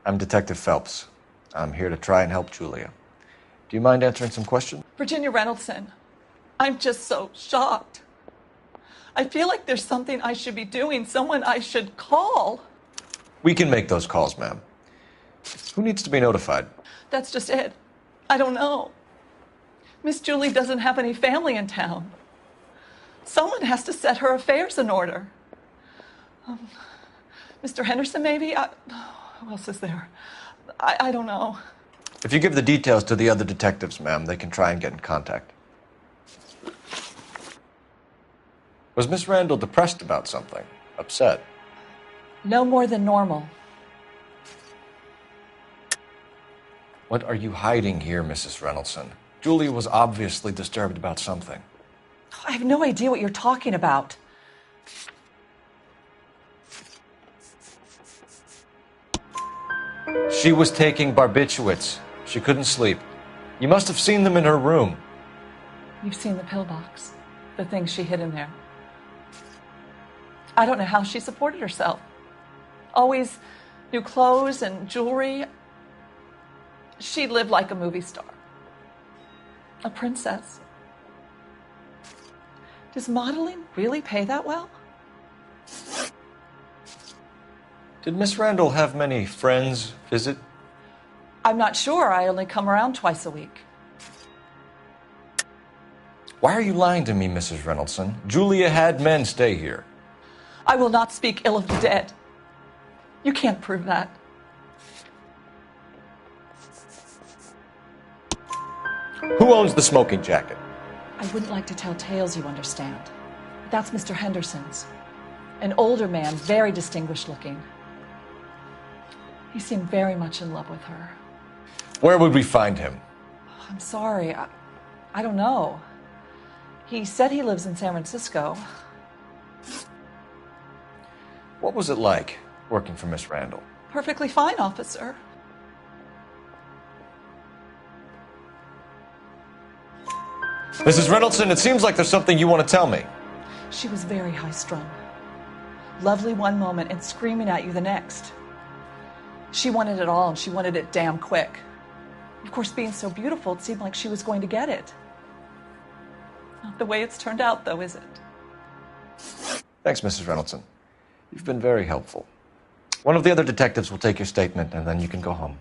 I'm Detective Phelps. I'm here to try and help Julia. Do you mind answering some questions? Virginia Reynoldson, I'm just so shocked. I feel like there's something I should be doing, someone I should call. We can make those calls, ma'am. Who needs to be notified? That's just it. I don't know. Miss Julie doesn't have any family in town. Someone has to set her affairs in order. Mr. Henderson, maybe? Who else is there? I don't know. If you give the details to the other detectives, ma'am, they can try and get in contact. Was Miss Randall depressed about something? Upset? No more than normal. What are you hiding here, Mrs. Reynoldson? Julia was obviously disturbed about something. I have no idea what you're talking about. She was taking barbiturates. She couldn't sleep. You must have seen them in her room. You've seen the pillbox, the things she hid in there. I don't know how she supported herself. Always new clothes and jewelry. She lived like a movie star. A princess. Does modeling really pay that well? Did Miss Randall have many friends visit? I'm not sure. I only come around twice a week. Why are you lying to me, Mrs. Reynoldson? Julia had men stay here. I will not speak ill of the dead. You can't prove that. Who owns the smoking jacket? I wouldn't like to tell tales, you understand. That's Mr. Henderson's. An older man, very distinguished looking. He seemed very much in love with her. Where would we find him? I'm sorry, I don't know. He said he lives in San Francisco. What was it like working for Miss Randall? Perfectly fine, officer. Mrs. Reynoldson, it seems like there's something you want to tell me. She was very high-strung. Lovely one moment and screaming at you the next. She wanted it all, and she wanted it damn quick. Of course, being so beautiful, it seemed like she was going to get it. Not the way it's turned out, though, is it? Thanks, Mrs. Reynoldson. You've been very helpful. One of the other detectives will take your statement, and then you can go home.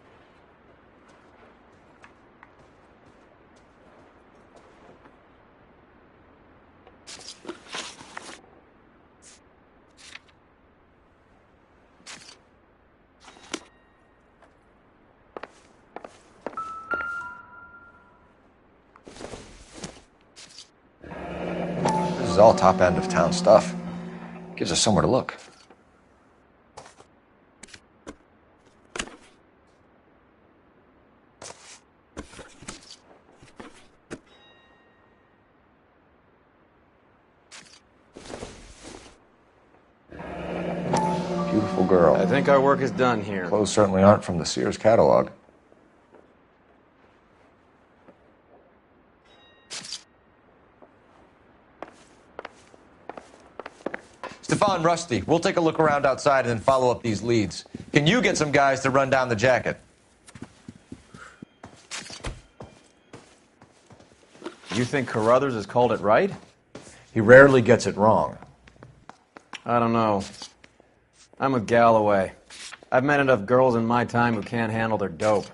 This is all top end of town stuff. Gives us somewhere to look. Beautiful girl. I think our work is done here. Clothes certainly aren't from the Sears catalog. Stefan, Rusty, we'll take a look around outside and then follow up these leads. Can you get some guys to run down the jacket? You think Carruthers has called it right? He rarely gets it wrong. I don't know. I'm with Galloway. I've met enough girls in my time who can't handle their dope.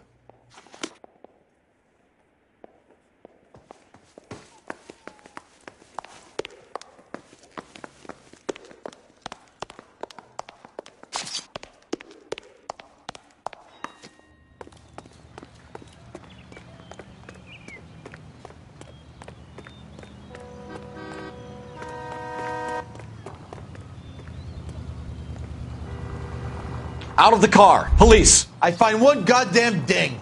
Out of the car! Police! I find one goddamn ding.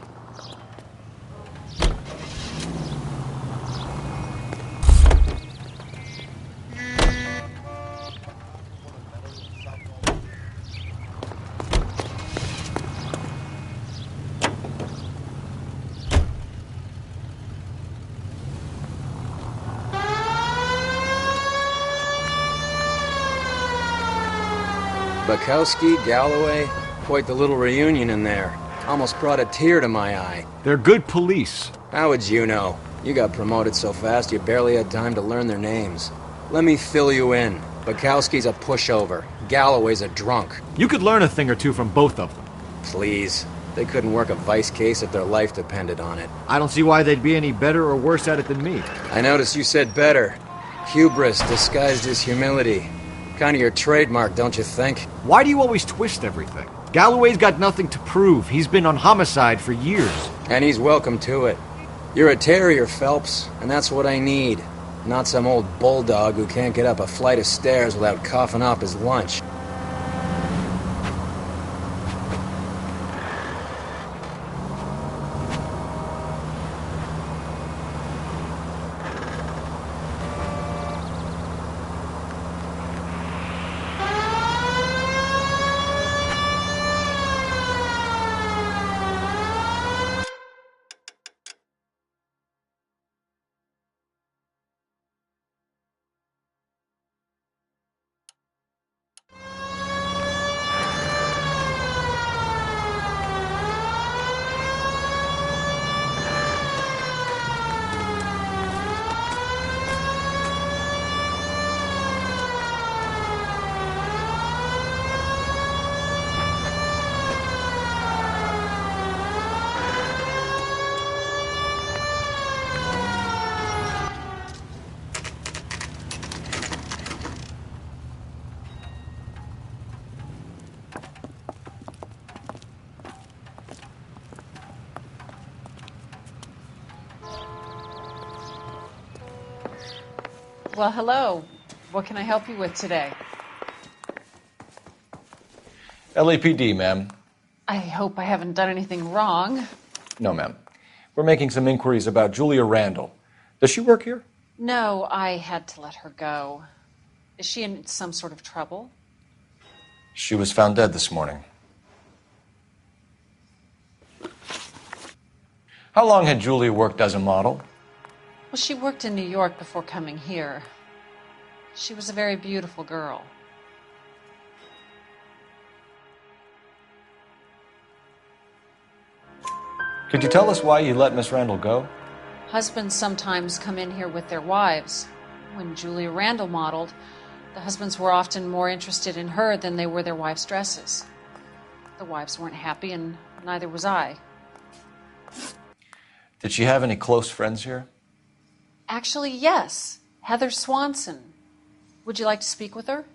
Bukowski, Galloway, quite the little reunion in there. Almost brought a tear to my eye. They're good police. How would you know? You got promoted so fast you barely had time to learn their names. Let me fill you in. Bukowski's a pushover. Galloway's a drunk. You could learn a thing or two from both of them. Please. They couldn't work a vice case if their life depended on it. I don't see why they'd be any better or worse at it than me. I noticed you said better. Hubris disguised as humility. Kind of your trademark, don't you think? Why do you always twist everything? Galloway's got nothing to prove. He's been on homicide for years. And he's welcome to it. You're a terrier, Phelps, and that's what I need. Not some old bulldog who can't get up a flight of stairs without coughing up his lunch. Well, hello. What can I help you with today? LAPD, ma'am. I hope I haven't done anything wrong. No, ma'am. We're making some inquiries about Julia Randall. Does she work here? No, I had to let her go. Is she in some sort of trouble? She was found dead this morning. How long had Julia worked as a model? Well, she worked in New York before coming here. She was a very beautiful girl. Could you tell us why you let Miss Randall go? Husbands sometimes come in here with their wives. When Julia Randall modeled, the husbands were often more interested in her than they were their wives' dresses. The wives weren't happy, and neither was I. Did she have any close friends here? Actually, yes. Heather Swanson. Would you like to speak with her?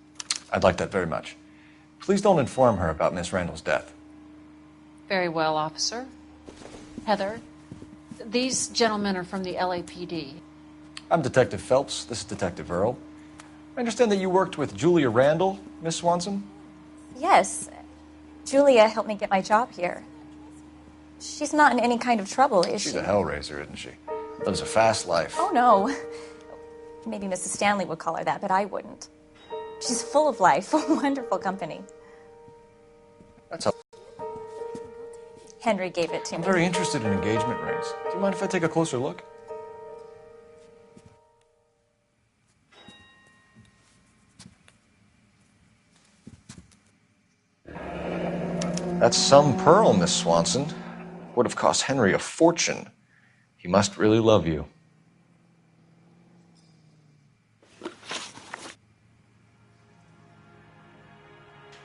I'd like that very much. Please don't inform her about Miss Randall's death. Very well, officer. Heather, these gentlemen are from the LAPD. I'm Detective Phelps. This is Detective Earl. I understand that you worked with Julia Randall, Miss Swanson? Yes. Julia helped me get my job here. She's not in any kind of trouble, is she? She's a hellraiser, isn't she? Lives a fast life. Oh, no. Maybe Mrs. Stanley would call her that, but I wouldn't. She's full of life, wonderful company. That's all. Henry gave it to me. I'm very interested in engagement rings. Do you mind if I take a closer look? That's some pearl, Miss Swanson. Would have cost Henry a fortune. He must really love you.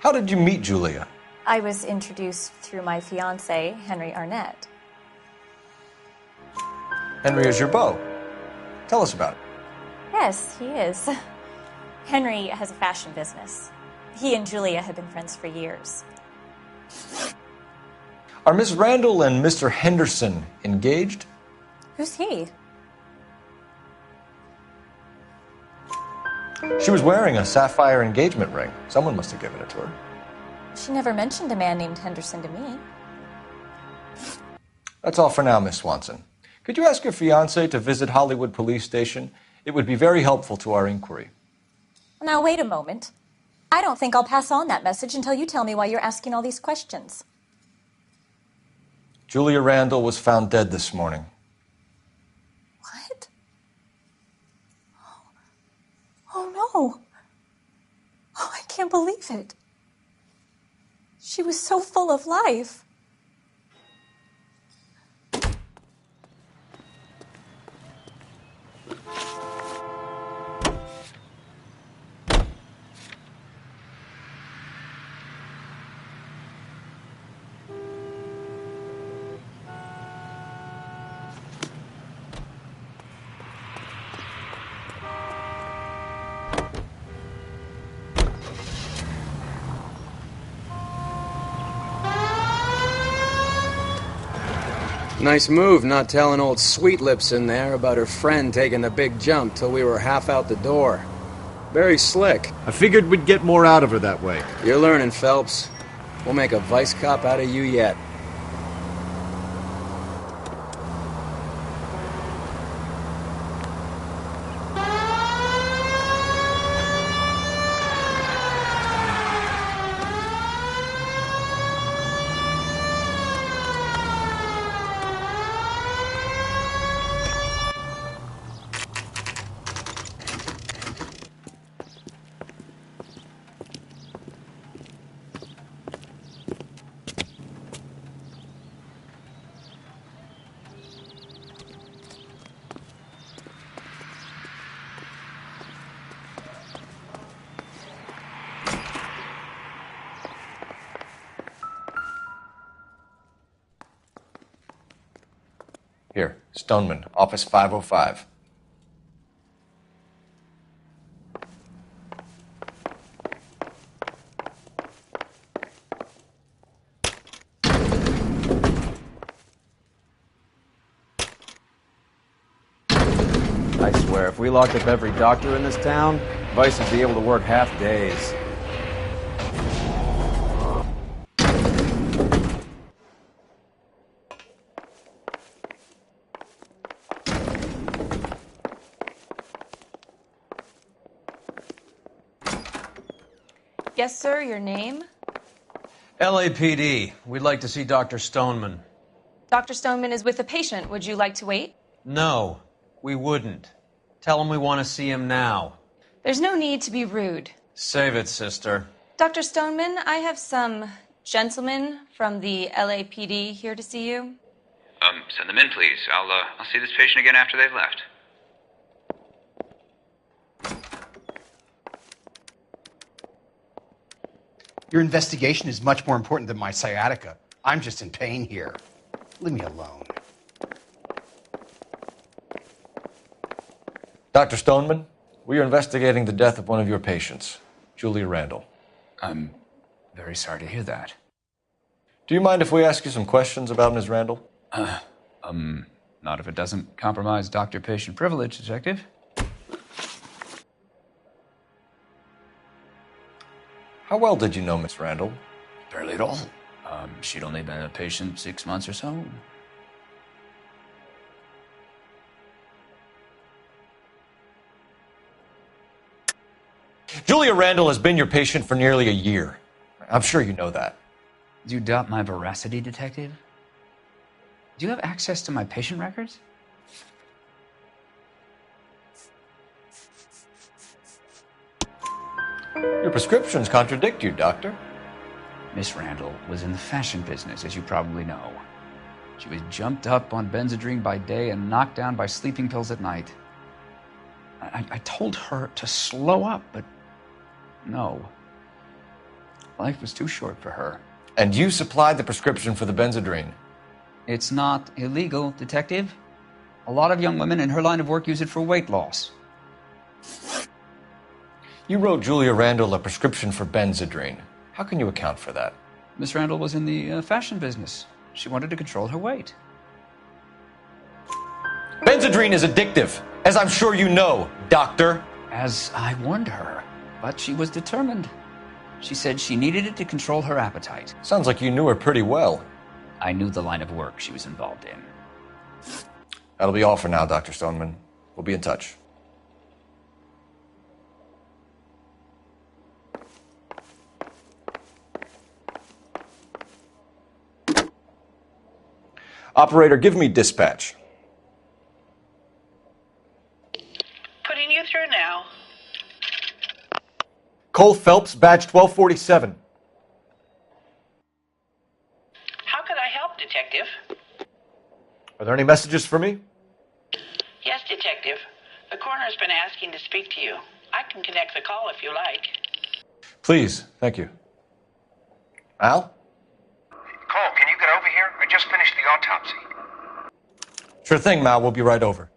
How did you meet Julia? I was introduced through my fiancé, Henry Arnett. Henry is your beau. Tell us about it. Yes, he is. Henry has a fashion business. He and Julia have been friends for years. Are Miss Randall and Mr. Henderson engaged? Who's he? She was wearing a sapphire engagement ring. Someone must have given it to her. She never mentioned a man named Henderson to me. That's all for now, Miss Swanson. Could you ask your fiancé to visit Hollywood Police Station? It would be very helpful to our inquiry. Now, wait a moment. I don't think I'll pass on that message until you tell me why you're asking all these questions. Julia Randall was found dead this morning. What? Oh, no. Oh, I can't believe it. She was so full of life. Nice move not telling old Sweet Lips in there about her friend taking the big jump till we were half out the door. Very slick. I figured we'd get more out of her that way. You're learning, Phelps. We'll make a vice cop out of you yet. Here, Stoneman, office 505. I swear, if we locked up every doctor in this town, Vice would be able to work half days. Yes, sir, your name? LAPD. We'd like to see Dr. Stoneman. Dr. Stoneman is with a patient. Would you like to wait? No, we wouldn't. Tell him we want to see him now. There's no need to be rude. Save it, sister. Dr. Stoneman, I have some gentlemen from the LAPD here to see you. Send them in, please. I'll see this patient again after they've left. Your investigation is much more important than my sciatica. I'm just in pain here. Leave me alone. Dr. Stoneman, we are investigating the death of one of your patients, Julia Randall. I'm very sorry to hear that. Do you mind if we ask you some questions about Ms. Randall? Not if it doesn't compromise doctor-patient privilege, Detective. How well did you know Miss Randall? Barely at all. She'd only been a patient 6 months or so. Julia Randall has been your patient for nearly a year. I'm sure you know that. Do you doubt my veracity, Detective? Do you have access to my patient records? Your prescriptions contradict you, Doctor. Miss Randall was in the fashion business, as you probably know. She was jumped up on Benzedrine by day and knocked down by sleeping pills at night. I told her to slow up, but no. Life was too short for her. And you supplied the prescription for the Benzedrine? It's not illegal, Detective. A lot of young women in her line of work use it for weight loss. You wrote Julia Randall a prescription for Benzedrine. How can you account for that? Miss Randall was in the fashion business. She wanted to control her weight. Benzedrine is addictive, as I'm sure you know, Doctor. As I warned her, but she was determined. She said she needed it to control her appetite. Sounds like you knew her pretty well. I knew the line of work she was involved in. That'll be all for now, Dr. Stoneman. We'll be in touch. Operator, give me dispatch. Putting you through now. Cole Phelps, badge 1247. How could I help, Detective? Are there any messages for me? Yes, Detective. The coroner's been asking to speak to you. I can connect the call if you like. Please, thank you. Al? Cole, can you get over here? I just finished the autopsy. Sure thing, Mal. We'll be right over.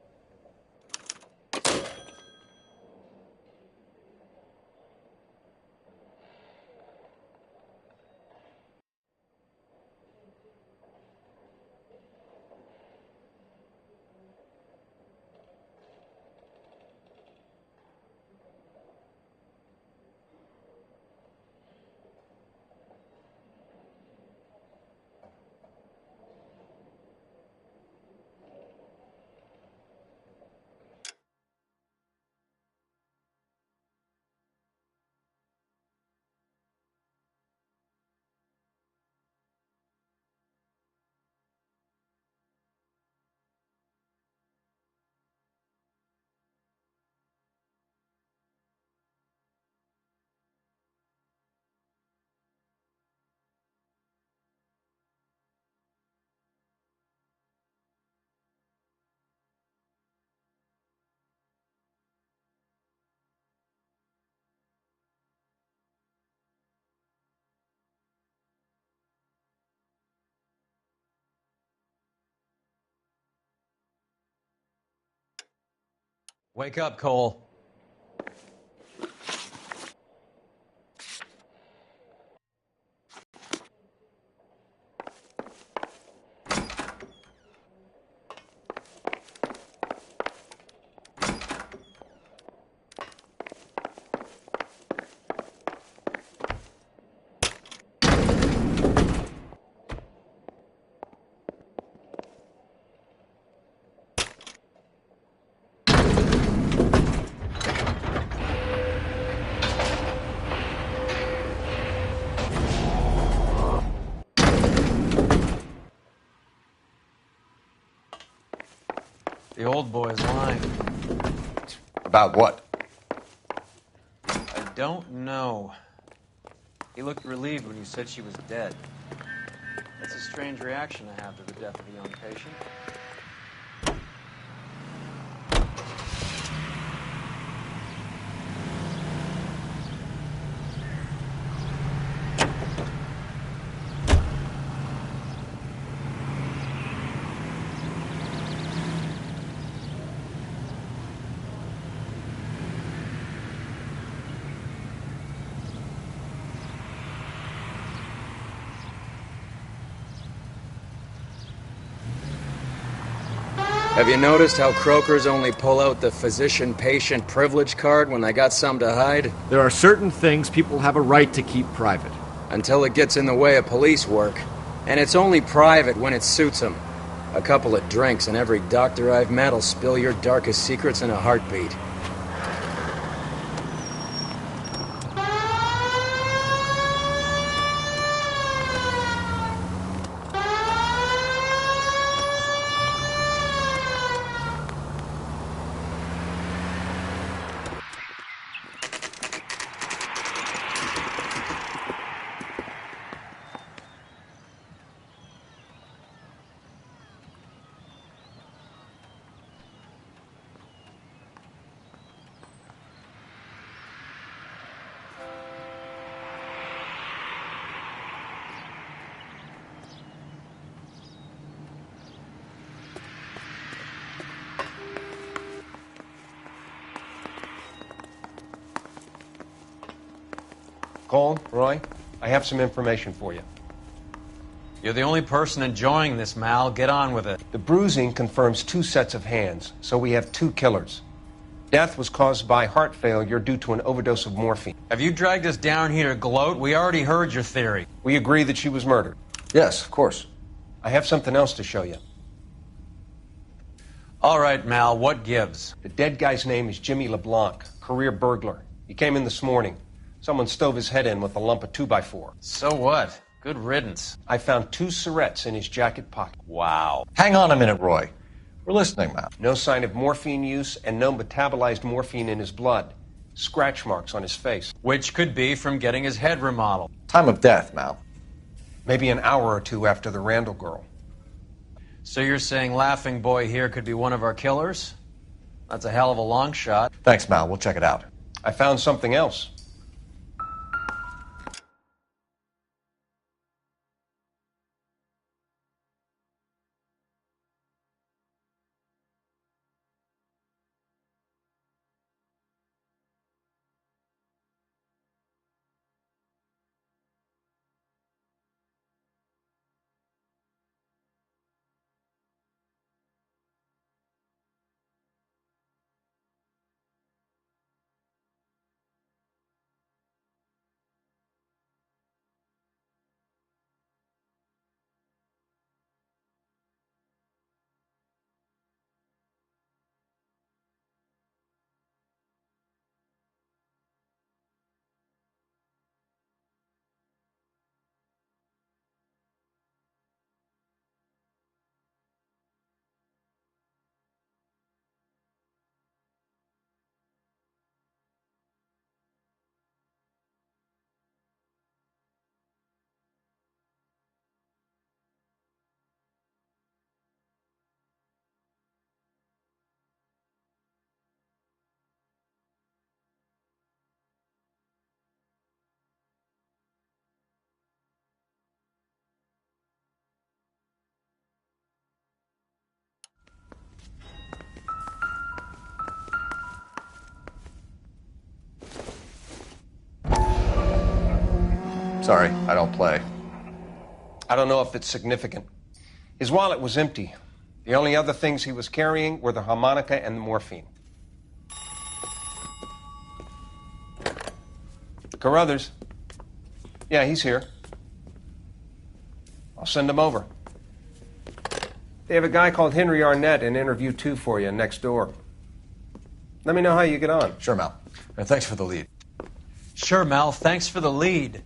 Wake up, Cole. The old boy's lying. About what? I don't know. He looked relieved when you said she was dead. That's a strange reaction to have to the death of a young patient. Have you noticed how croakers only pull out the physician-patient privilege card when they got something to hide? There are certain things people have a right to keep private. Until it gets in the way of police work. And it's only private when it suits them. A couple of drinks and every doctor I've met will spill your darkest secrets in a heartbeat. Cole, Roy, I have some information for you. You're the only person enjoying this, Mal. Get on with it. The bruising confirms 2 sets of hands, so we have 2 killers. Death was caused by heart failure due to an overdose of morphine. Have you dragged us down here to gloat? We already heard your theory. We agree that she was murdered. Yes, of course. I have something else to show you. All right, Mal, what gives? The dead guy's name is Jimmy LeBlanc, career burglar. He came in this morning. Someone stove his head in with a lump of 2x4. So what? Good riddance. I found 2 syrettes in his jacket pocket. Wow. Hang on a minute, Roy. We're listening, Mal. No sign of morphine use and no metabolized morphine in his blood. Scratch marks on his face. Which could be from getting his head remodeled. Time of death, Mal. Maybe an hour or 2 after the Randall girl. So you're saying Laughing Boy here could be one of our killers? That's a hell of a long shot. Thanks, Mal. We'll check it out. I found something else. Sorry, I don't play. I don't know if it's significant. His wallet was empty. The only other things he was carrying were the harmonica and the morphine. Carruthers. Yeah, he's here. I'll send him over. They have a guy called Henry Arnett in interview 2 for you next door. Let me know how you get on. Sure, Mal. And thanks for the lead. Sure, Mal. Thanks for the lead.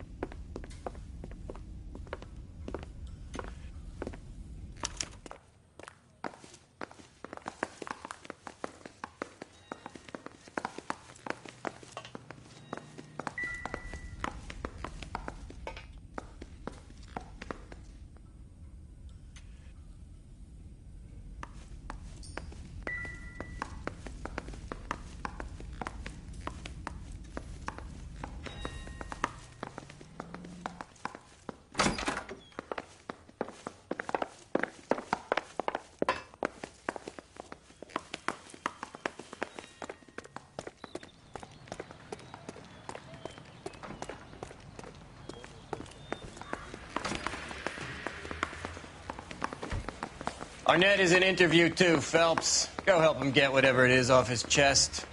Arnett is in interview too, Phelps. Go help him get whatever it is off his chest.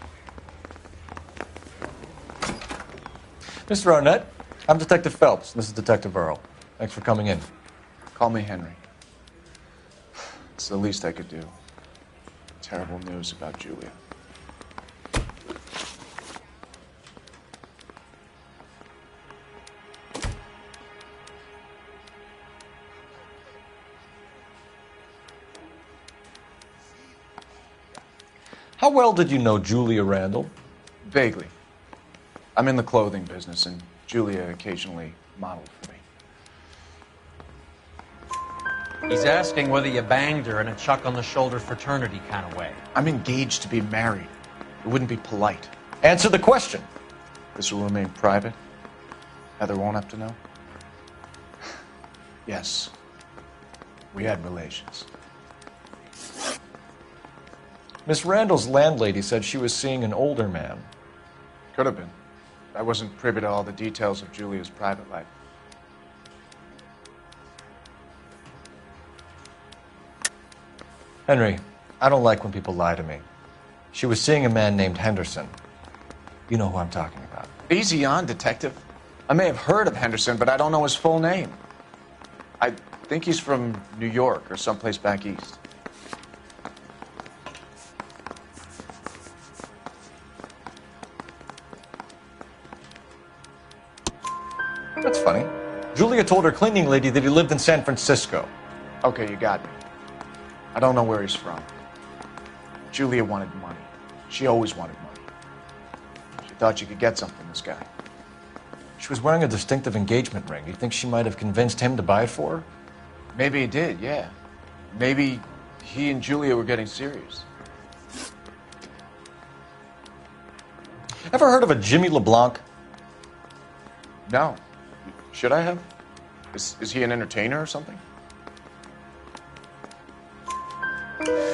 Mr. Arnett, I'm Detective Phelps. This is Detective Earl. Thanks for coming in. Call me Henry. It's the least I could do. Terrible news about Julia. How well did you know Julia Randall? Vaguely. I'm in the clothing business, and Julia occasionally modeled for me. He's asking whether you banged her in a chuck-on-the-shoulder fraternity kind of way. I'm engaged to be married. It wouldn't be polite. Answer the question. This will remain private? Heather won't have to know? Yes. We had relations. Miss Randall's landlady said she was seeing an older man. Could have been. I wasn't privy to all the details of Julia's private life. Henry, I don't like when people lie to me. She was seeing a man named Henderson. You know who I'm talking about. Easy on, Detective. I may have heard of Henderson, but I don't know his full name. I think he's from New York or someplace back east. That's funny. Julia told her cleaning lady that he lived in San Francisco. Okay, you got me. I don't know where he's from. Julia wanted money. She always wanted money. She thought she could get something from this guy. She was wearing a distinctive engagement ring. You think she might have convinced him to buy it for her? Maybe he did, yeah. Maybe he and Julia were getting serious. Ever heard of a Jimmy LeBlanc? No. Should I have? Is he an entertainer or something?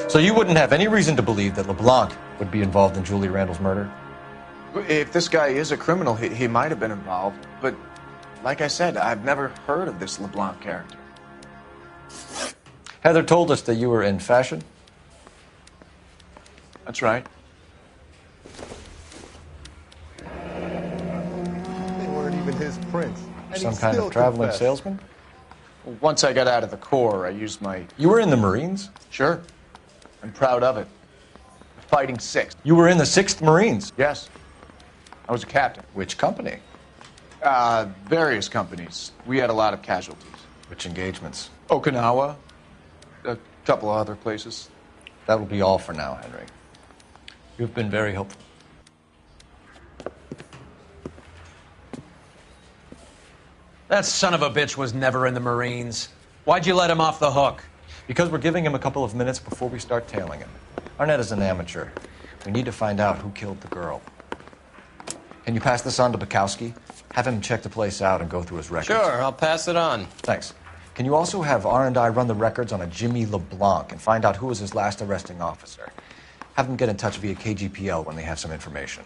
So you wouldn't have any reason to believe that LeBlanc would be involved in Julia Randall's murder? If this guy is a criminal, he might have been involved. But like I said, I've never heard of this LeBlanc character. Heather told us that you were in fashion. That's right. They weren't even his prints. And Some he kind still of traveling confessed. salesman? Once I got out of the Corps, I used my... You were in the Marines? Sure. I'm proud of it. Fighting 6th. You were in the 6th Marines? Yes. I was a captain. Which company? Various companies. We had a lot of casualties. Which engagements? Okinawa. A couple of other places. That will be all for now, Henry. You've been very helpful. That son of a bitch was never in the Marines. Why'd you let him off the hook? Because we're giving him a couple of minutes before we start tailing him. Arnett is an amateur. We need to find out who killed the girl. Can you pass this on to Bukowski? Have him check the place out and go through his records. Sure, I'll pass it on. Thanks. Can you also have R&I run the records on a Jimmy LeBlanc and find out who was his last arresting officer? Have them get in touch via KGPL when they have some information.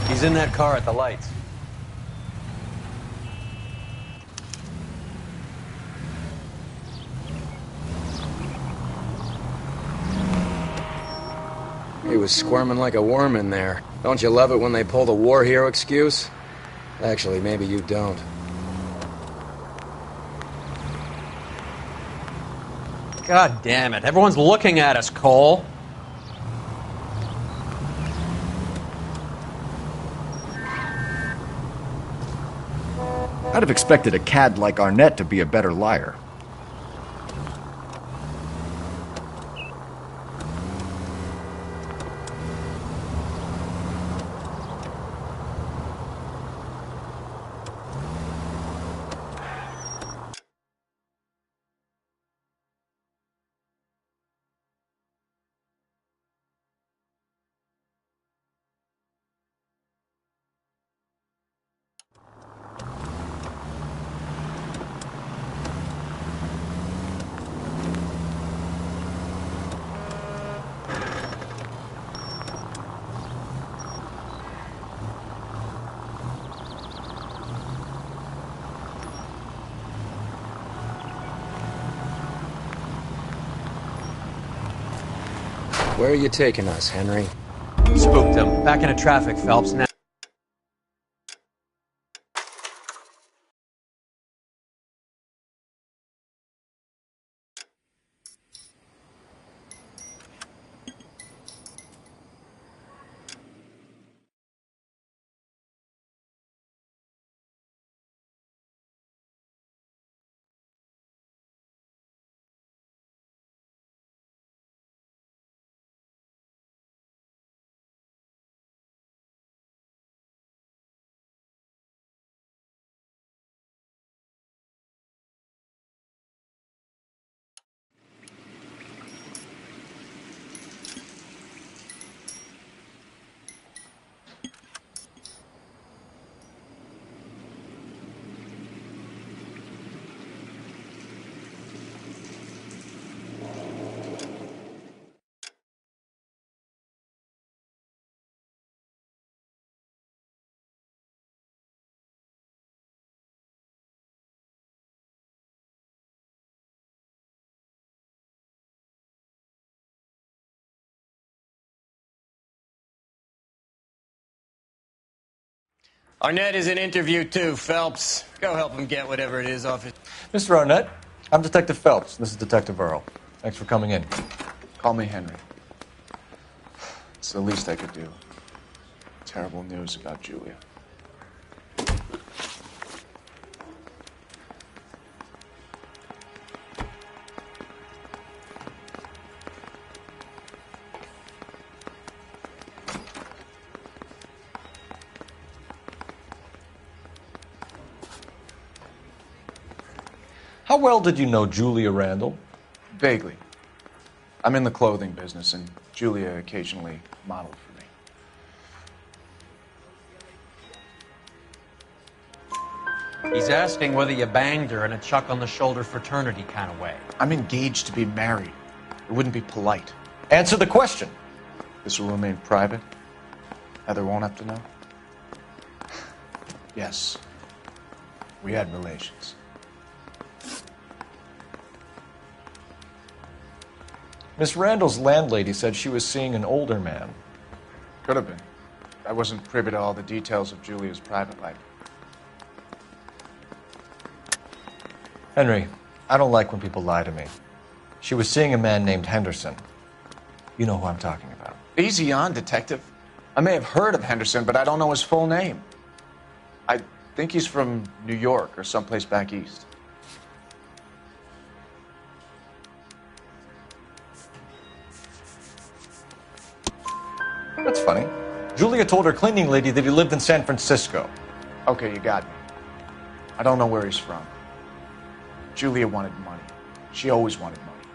He's in that car at the lights. He was squirming like a worm in there. Don't you love it when they pull the war hero excuse? Actually, maybe you don't. God damn it. Everyone's looking at us, Cole. I'd have expected a cad like Arnett to be a better liar. Where are you taking us, Henry? Spooked him. Back into traffic, Phelps. Now. Arnett is in interview too, Phelps. Go help him get whatever it is off his... Mr. Arnett, I'm Detective Phelps. This is Detective Earl. Thanks for coming in. Call me Henry. It's the least I could do. Terrible news about Julia. How well did you know Julia Randall? Vaguely. I'm in the clothing business, and Julia occasionally modeled for me. He's asking whether you banged her in a chuck-on-the-shoulder fraternity kind of way. I'm engaged to be married. It wouldn't be polite. Answer the question. This will remain private? Heather won't have to know? Yes. We had relations. Miss Randall's landlady said she was seeing an older man. Could have been. I wasn't privy to all the details of Julia's private life. Henry, I don't like when people lie to me. She was seeing a man named Henderson. You know who I'm talking about. Easy on, Detective. I may have heard of Henderson, but I don't know his full name. I think he's from New York or someplace back east. That's funny. Julia told her cleaning lady that he lived in San Francisco. Okay, you got me. I don't know where he's from. Julia wanted money. She always wanted money.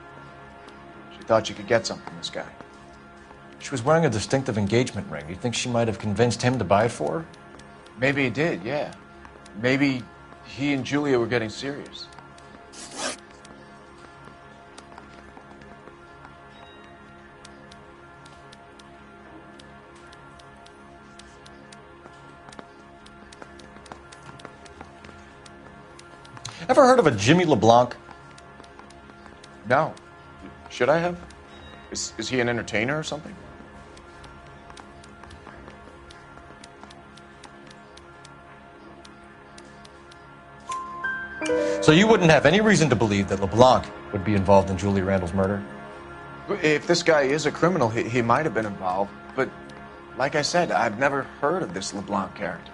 She thought she could get something from this guy. She was wearing a distinctive engagement ring. You think she might have convinced him to buy it for her? Maybe he did, yeah. Maybe he and Julia were getting serious. Ever heard of a Jimmy LeBlanc? No. Should I have? Is he an entertainer or something? So you wouldn't have any reason to believe that LeBlanc would be involved in Julie Randall's murder? If this guy is a criminal, he might have been involved. But like I said, I've never heard of this LeBlanc character.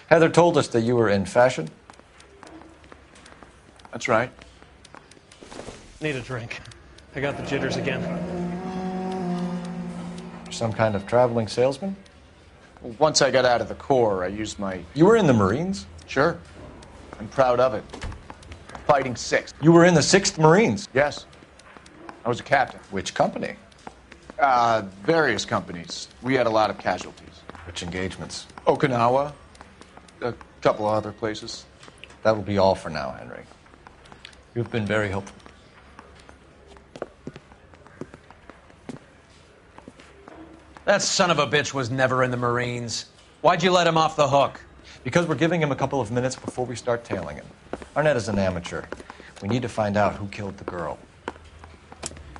Heather told us that you were in fashion. That's right. Need a drink. I got the jitters again. Some kind of traveling salesman? Well, once I got out of the Corps, I used my... You were in the Marines? Sure. I'm proud of it. Fighting 6th. You were in the 6th Marines? Yes. I was a captain. Which company? Various companies. We had a lot of casualties. Which engagements? Okinawa. A couple of other places. That will be all for now, Henry. You've been very helpful. That son of a bitch was never in the Marines. Why'd you let him off the hook? Because we're giving him a couple of minutes before we start tailing him. Arnett is an amateur. We need to find out who killed the girl.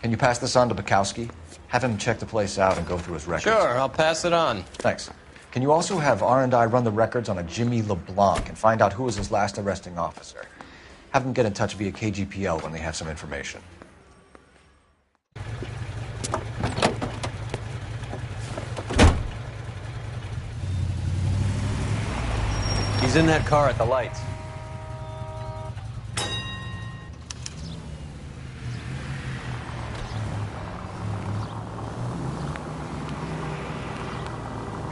Can you pass this on to Bukowski? Have him check the place out and go through his records. Sure, I'll pass it on. Thanks. Can you also have R&I run the records on a Jimmy LeBlanc and find out who was his last arresting officer? Have them get in touch via KGPL when they have some information. He's in that car at the lights.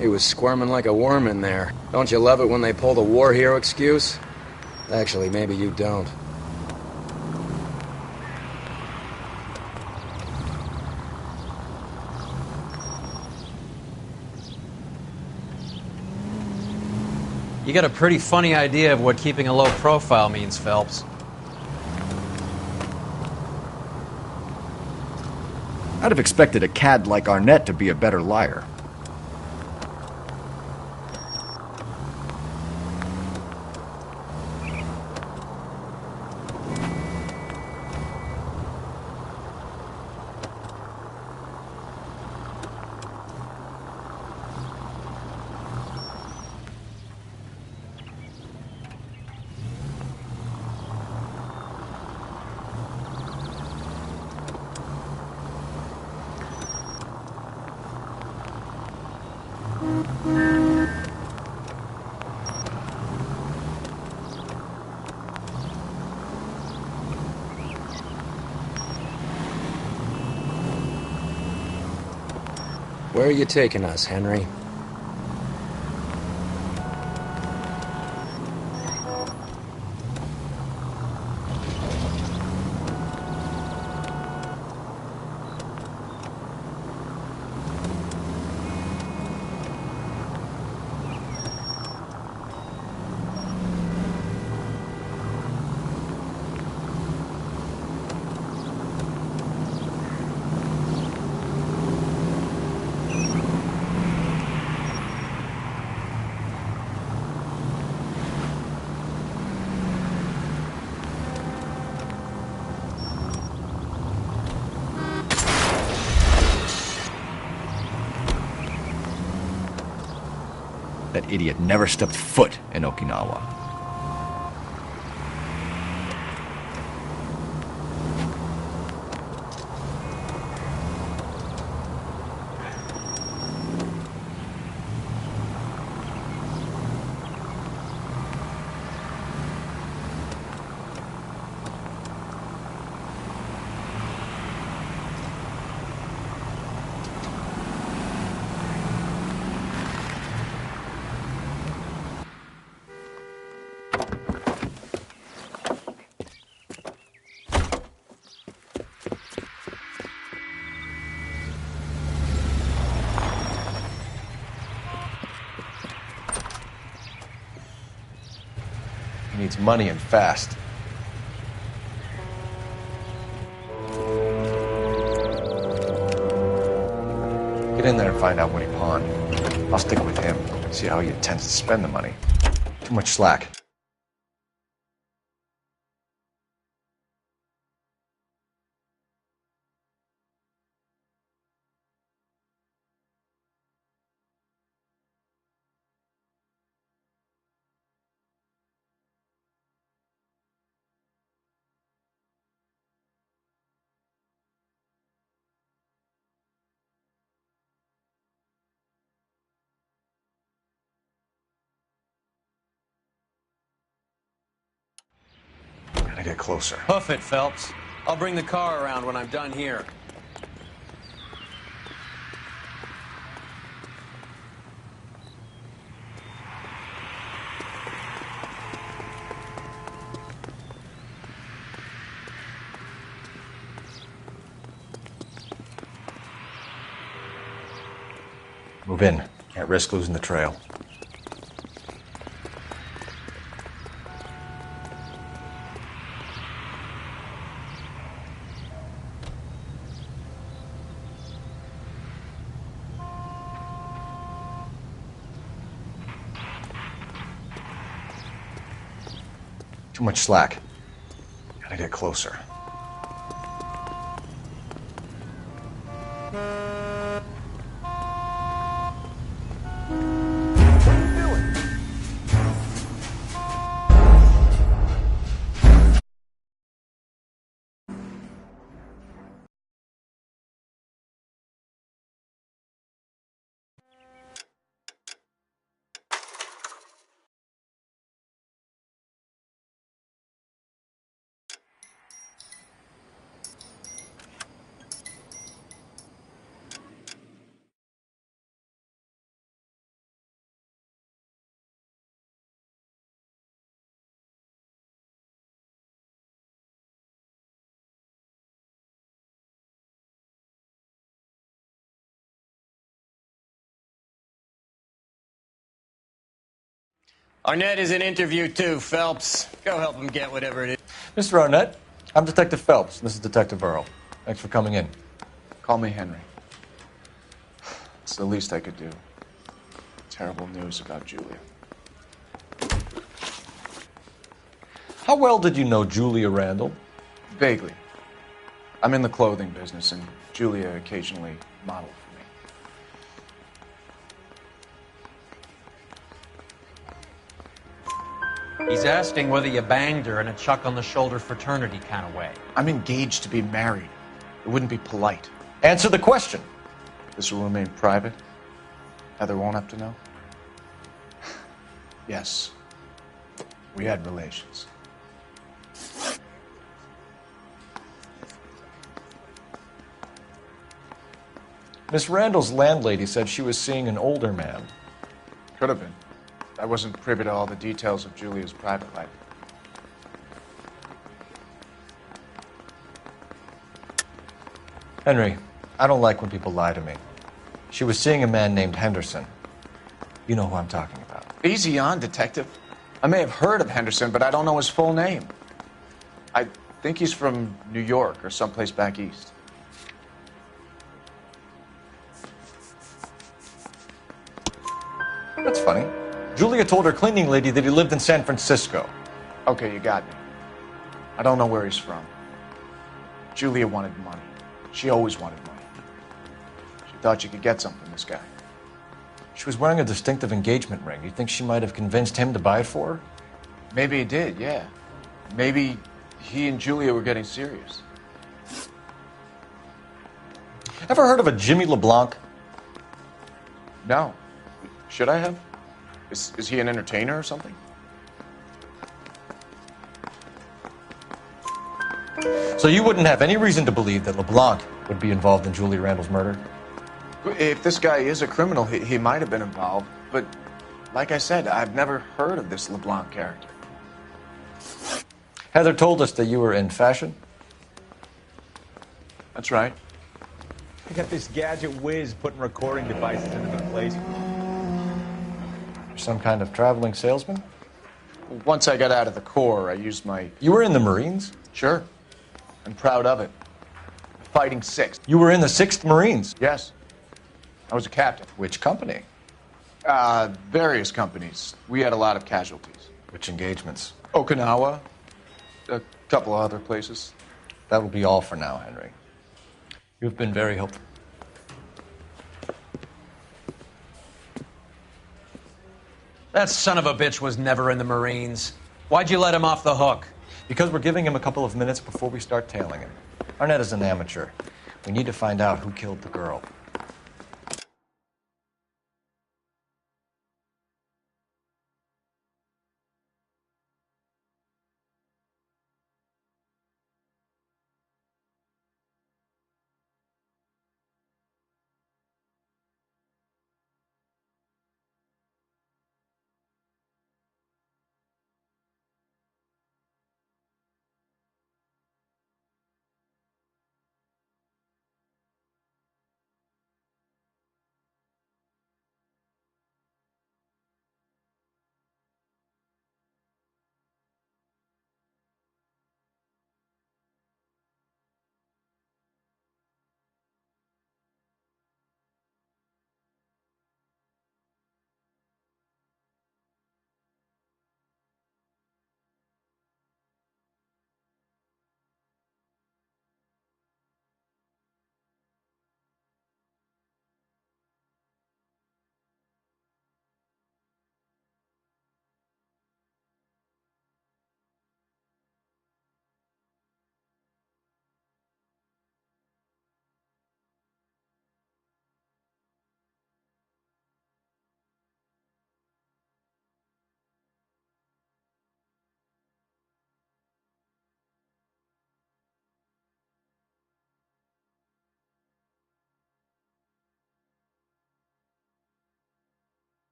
He was squirming like a worm in there. Don't you love it when they pull the war hero excuse? Actually, maybe you don't. You got a pretty funny idea of what keeping a low profile means, Phelps. I'd have expected a cad like Arnett to be a better liar. Where are you taking us, Henry? That idiot never stepped foot in Okinawa. He needs money and fast. Get in there and find out what he pawned. I'll stick with him, see how he intends to spend the money. Too much slack. Gotta get closer. Hoof it, Phelps. I'll bring the car around when I'm done here. Move in. Can't risk losing the trail. Too much slack. Gotta get closer. Arnett is in interview too, Phelps. Go help him get whatever it is. Mr. Arnett, I'm Detective Phelps. This is Detective Earl. Thanks for coming in. Call me Henry. It's the least I could do. Terrible news about Julia. How well did you know Julia Randall? Vaguely. I'm in the clothing business, and Julia occasionally modeled for me. He's asking whether you banged her in a chuck on the shoulder fraternity kind of way. I'm engaged to be married. It wouldn't be polite. Answer the question. This will remain private. Heather won't have to know. Yes. We had relations. Miss Randall's landlady said she was seeing an older man. Could have been. I wasn't privy to all the details of Julia's private life. Henry, I don't like when people lie to me. She was seeing a man named Henderson. You know who I'm talking about. Easy on, Detective. I may have heard of Henderson, but I don't know his full name. I think he's from New York or someplace back east. That's funny. Julia told her cleaning lady that he lived in San Francisco. Okay, you got me. I don't know where he's from. Julia wanted money. She always wanted money. She thought she could get something from this guy. She was wearing a distinctive engagement ring. You think she might have convinced him to buy it for her? Maybe he did, yeah. Maybe he and Julia were getting serious. Ever heard of a Jimmy LeBlanc? No. Should I have? Is he an entertainer or something? So you wouldn't have any reason to believe that LeBlanc would be involved in Julia Randall's murder? If this guy is a criminal, he might have been involved. But like I said, I've never heard of this LeBlanc character. Heather told us that you were in fashion. That's right. I got this gadget whiz putting recording devices into the place. Some kind of traveling salesman? Once I got out of the Corps, I used my... You were in the Marines? Sure. I'm proud of it. Fighting 6th. You were in the 6th Marines? Yes. I was a captain. Which company? Various companies. We had a lot of casualties. Which engagements? Okinawa. A couple of other places. That will be all for now, Henry. You've been very helpful. That son of a bitch was never in the Marines. Why'd you let him off the hook? Because we're giving him a couple of minutes before we start tailing him. Arnett is an amateur. We need to find out who killed the girl.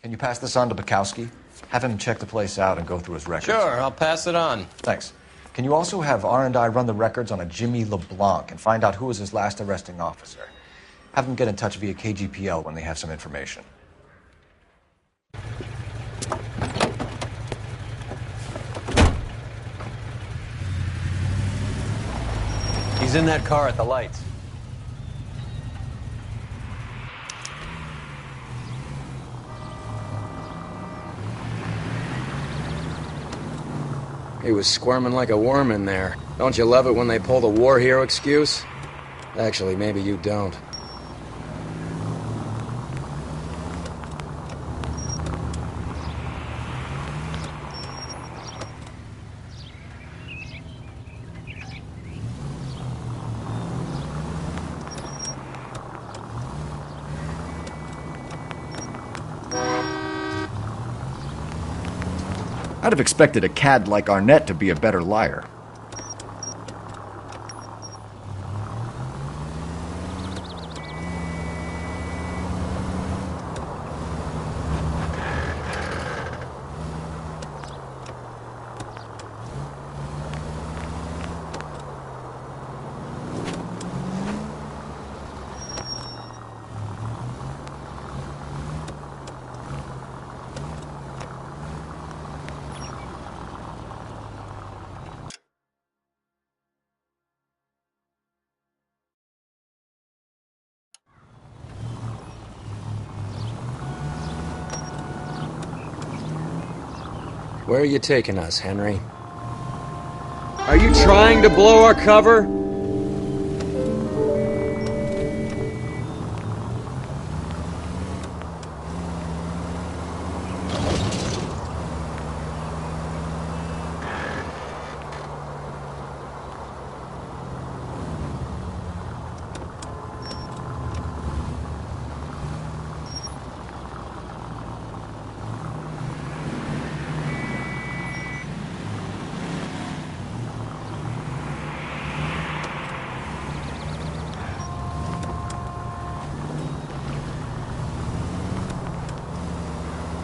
Can you pass this on to Bukowski? Have him check the place out and go through his records. Sure, I'll pass it on. Thanks. Can you also have R&I run the records on a Jimmy LeBlanc and find out who was his last arresting officer? Have them get in touch via KGPL when they have some information. He's in that car at the lights. He was squirming like a worm in there. Don't you love it when they pull the war hero excuse? Actually, maybe you don't. I'd have expected a cad like Arnett to be a better liar. Where are you taking us, Henry? Are you trying to blow our cover?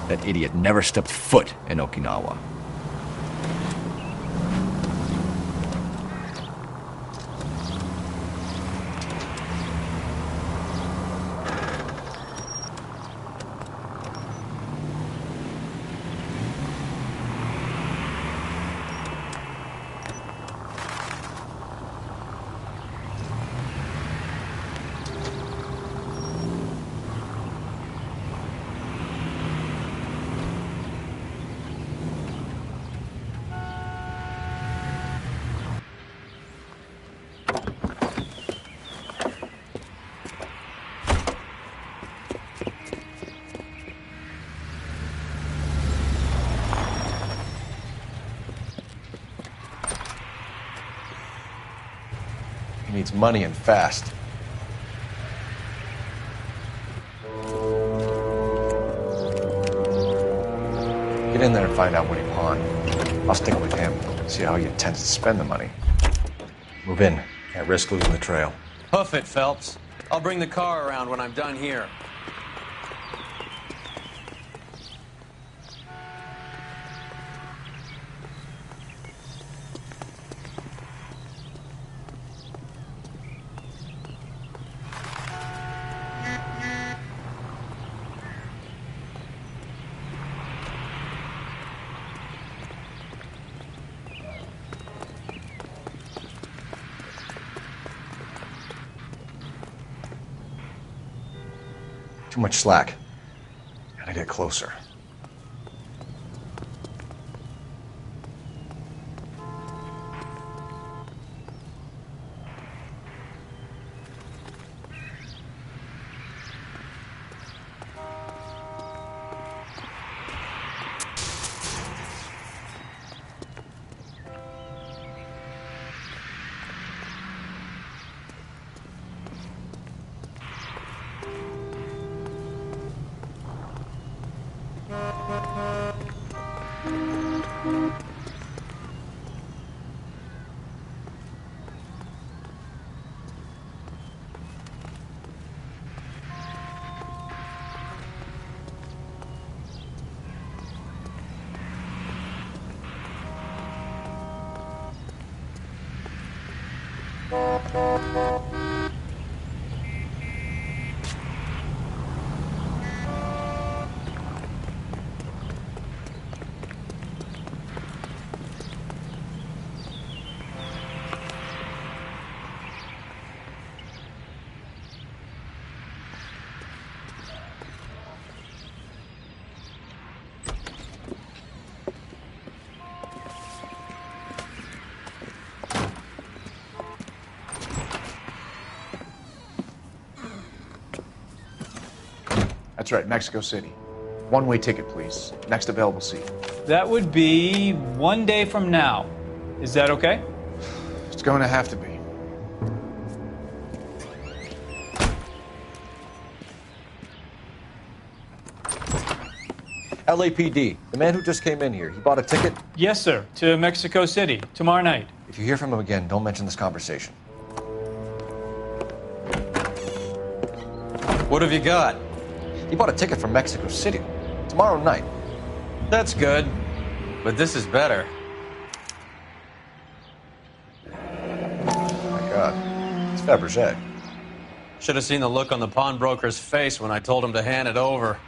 That idiot never stepped foot in Okinawa. He needs money and fast. Get in there and find out what he pawned. I'll stick with him, see how he intends to spend the money. Move in. Can't risk losing the trail. Hoof it, Phelps. I'll bring the car around when I'm done here. Too much slack. Gotta get closer. That's right, Mexico City. One-way ticket, please. Next available seat. That would be 1 day from now. Is that okay? It's going to have to be. LAPD, the man who just came in here, he bought a ticket? Yes, sir. To Mexico City, tomorrow night. If you hear from him again, don't mention this conversation. What have you got? He bought a ticket from Mexico City. Tomorrow night. That's good. But this is better. Oh my God. It's Fabergé. Should have seen the look on the pawnbroker's face when I told him to hand it over.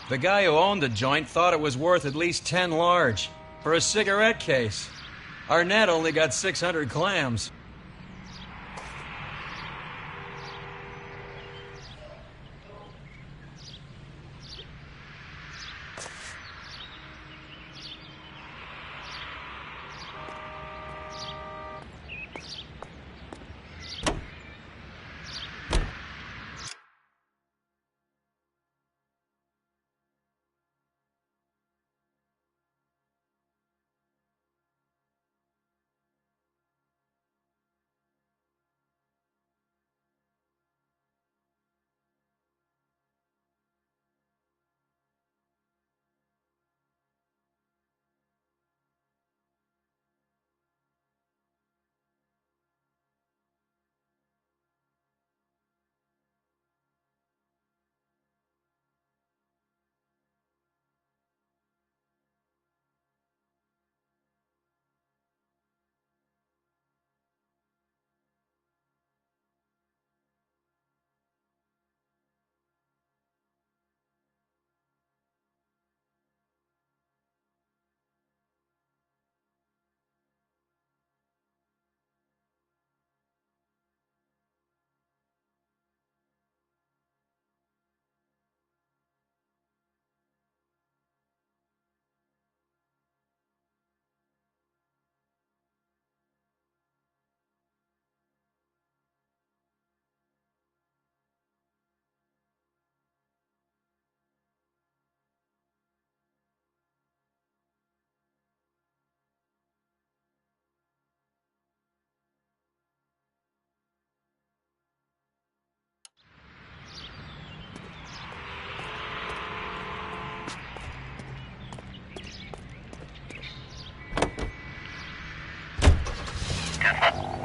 The guy who owned the joint thought it was worth at least 10 large for a cigarette case. Arnett only got 600 clams.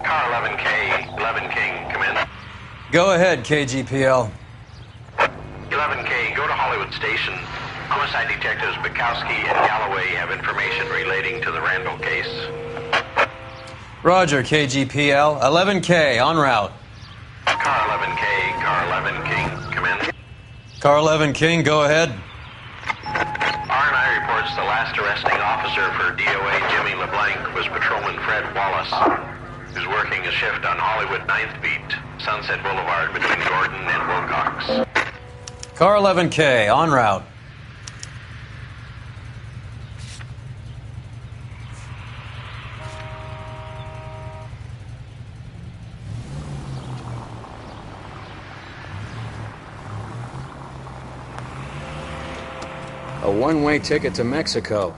Car 11K, 11 King, come in. Go ahead, KGPL. 11K, go to Hollywood Station. Homicide detectives Bukowski and Galloway have information relating to the Randall case. Roger, KGPL. 11K, en route. Car 11K, car 11 King, come in. Car 11 King, go ahead. R&I reports the last arresting officer for DOA Jimmy LeBlanc was Patrolman Fred Wallace, who's working a shift on Hollywood 9th Beat, Sunset Boulevard between Gordon and Wilcox. Car 11K, en route. A one-way ticket to Mexico.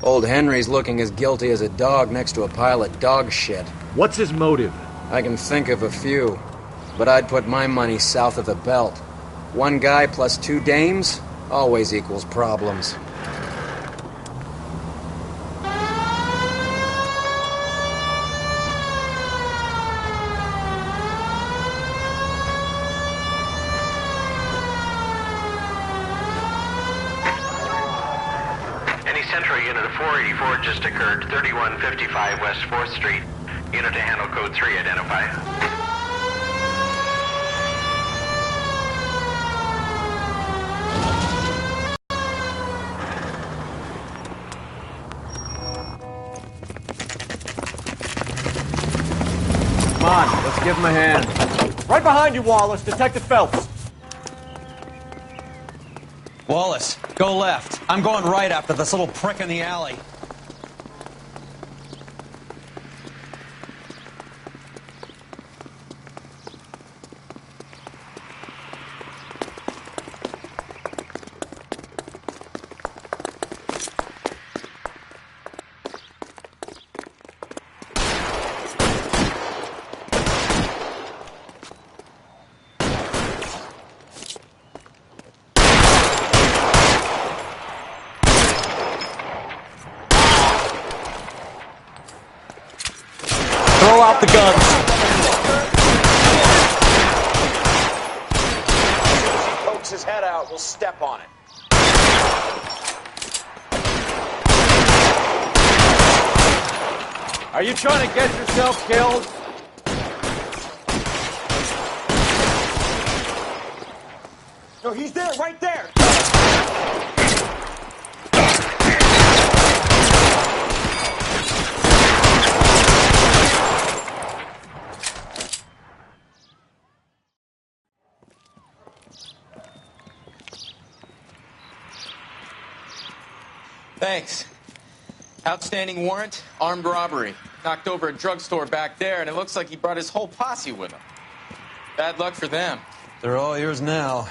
Old Henry's looking as guilty as a dog next to a pile of dog shit. What's his motive? I can think of a few, but I'd put my money south of the belt. One guy plus two dames always equals problems. Unit of 484 just occurred, 3155 West 4th Street. Unit to handle code 3, identify. Come on, let's give him a hand. Right behind you, Wallace. Detective Phelps. Wallace, go left. I'm going right after this little prick in the alley. Drop the guns. If he pokes his head out, we'll step on it. Are you trying to get yourself killed? No, he's there, right there. Thanks. Outstanding warrant, armed robbery. Knocked over a drugstore back there, and it looks like he brought his whole posse with him. Bad luck for them. They're all yours now.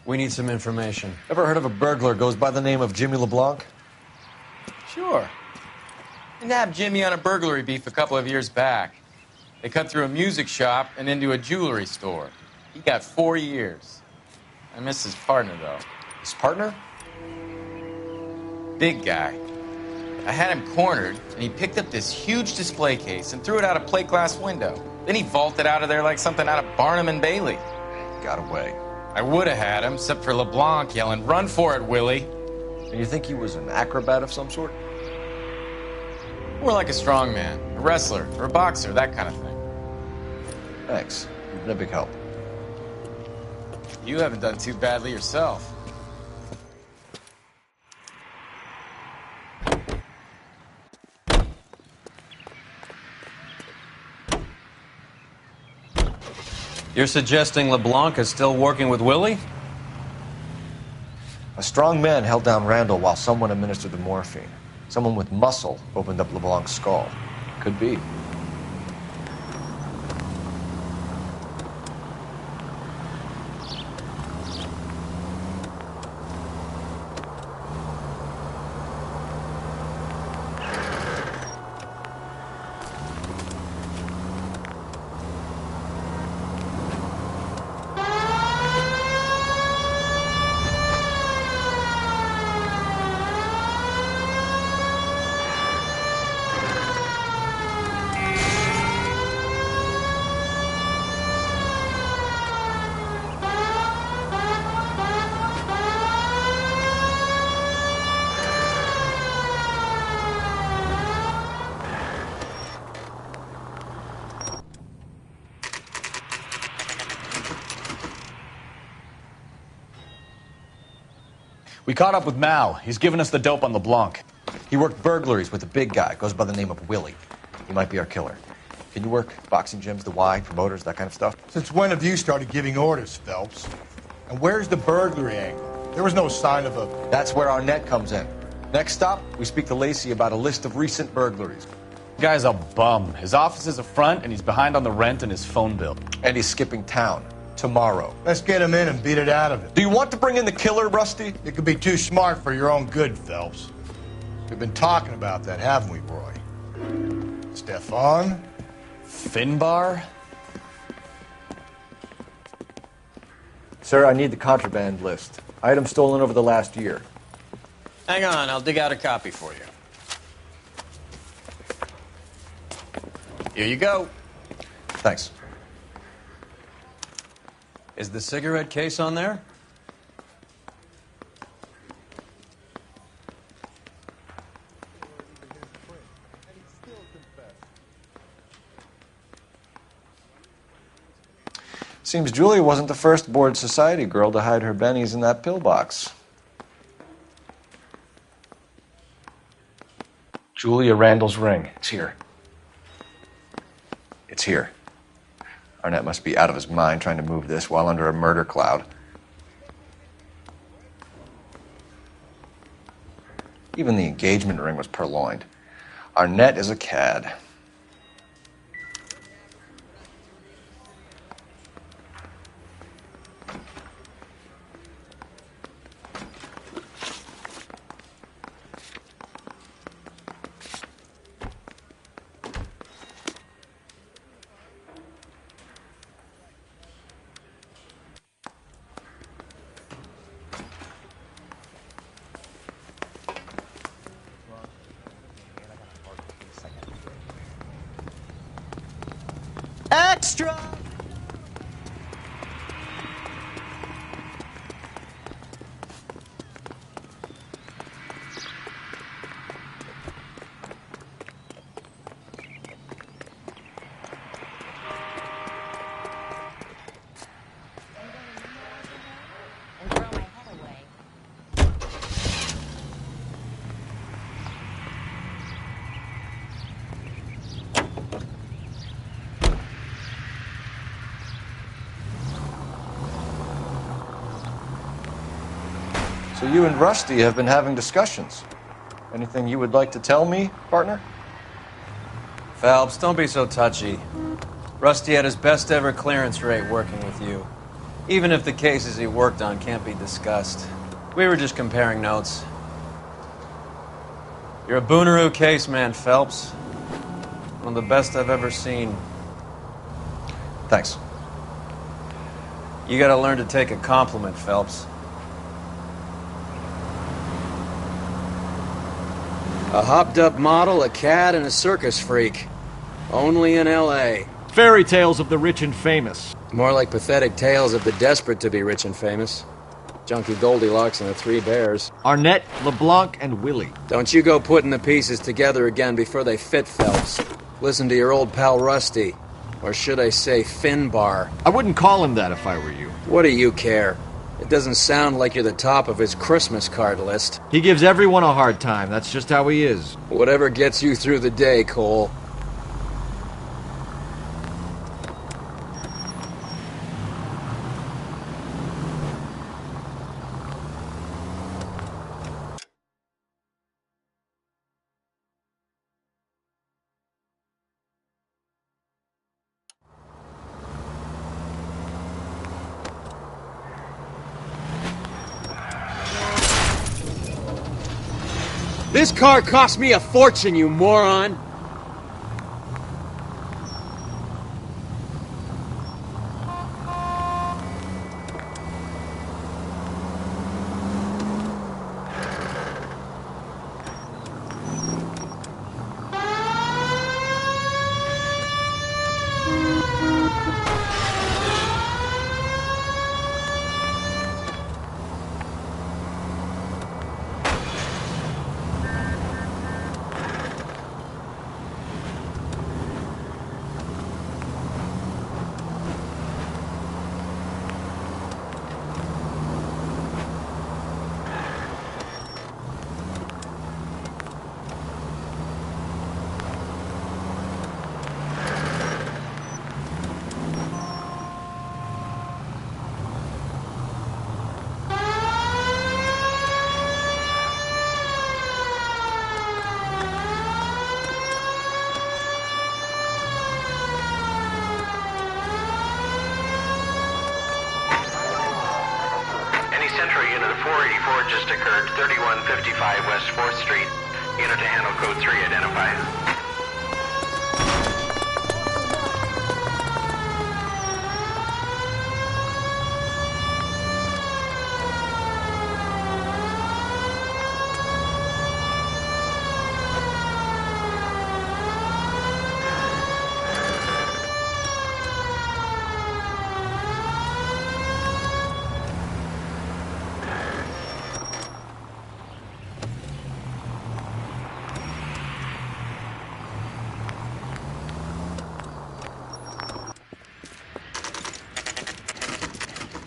We need some information. Ever heard of a burglar goes by the name of Jimmy LeBlanc? Sure. I nabbed Jimmy on a burglary beef a couple of years back. They cut through a music shop and into a jewelry store. He got 4 years. I miss his partner, though. His partner? Big guy. I had him cornered, and he picked up this huge display case and threw it out a plate glass window. Then he vaulted out of there like something out of Barnum and Bailey. Got away. I would have had him, except for LeBlanc yelling, "Run for it, Willie!" And you think he was an acrobat of some sort? More like a strongman, a wrestler, or a boxer, that kind of thing. Thanks. You've been a big help. You haven't done too badly yourself. You're suggesting LeBlanc is still working with Willie? A strong man held down Randall while someone administered the morphine. Someone with muscle opened up LeBlanc's skull. Could be. We caught up with Mao. He's given us the dope on LeBlanc. He worked burglaries with a big guy. Goes by the name of Willie. He might be our killer. Can you work boxing gyms, the Y, promoters, that kind of stuff? Since when have you started giving orders, Phelps? And where's the burglary angle? There was no sign of a... That's where our net comes in. Next stop, we speak to Lacey about a list of recent burglaries. The guy's a bum. His office is a front, and he's behind on the rent and his phone bill. And he's skipping town. Tomorrow. Let's get him in and beat it out of it. Do you want to bring in the killer, Rusty? You could be too smart for your own good, Phelps. We've been talking about that, haven't we, Roy? Stefan? Finbar? Sir, I need the contraband list. Items stolen over the last year. Hang on, I'll dig out a copy for you. Here you go. Thanks. Is the cigarette case on there? Seems Julia wasn't the first bored society girl to hide her bennies in that pillbox. Julia Randall's ring. It's here. It's here. Arnett must be out of his mind trying to move this while under a murder cloud. Even the engagement ring was purloined. Arnett is a cad. Extra! So you and Rusty have been having discussions. Anything you would like to tell me, partner? Phelps, don't be so touchy. Rusty had his best ever clearance rate working with you. Even if the cases he worked on can't be discussed. We were just comparing notes. You're a Booneroo case man, Phelps. One of the best I've ever seen. Thanks. You gotta learn to take a compliment, Phelps. A hopped-up model, a cad, and a circus freak. Only in L.A. Fairy tales of the rich and famous. More like pathetic tales of the desperate to be rich and famous. Junkie Goldilocks and the Three Bears. Arnett, LeBlanc, and Willie. Don't you go putting the pieces together again before they fit, Phelps. Listen to your old pal Rusty. Or should I say Finbar? I wouldn't call him that if I were you. What do you care? It doesn't sound like you're the top of his Christmas card list. He gives everyone a hard time. That's just how he is. Whatever gets you through the day, Cole. This car cost me a fortune, you moron! Central Unit of 484 just occurred, 3155 West 4th Street. Unit to handle code 3 identified.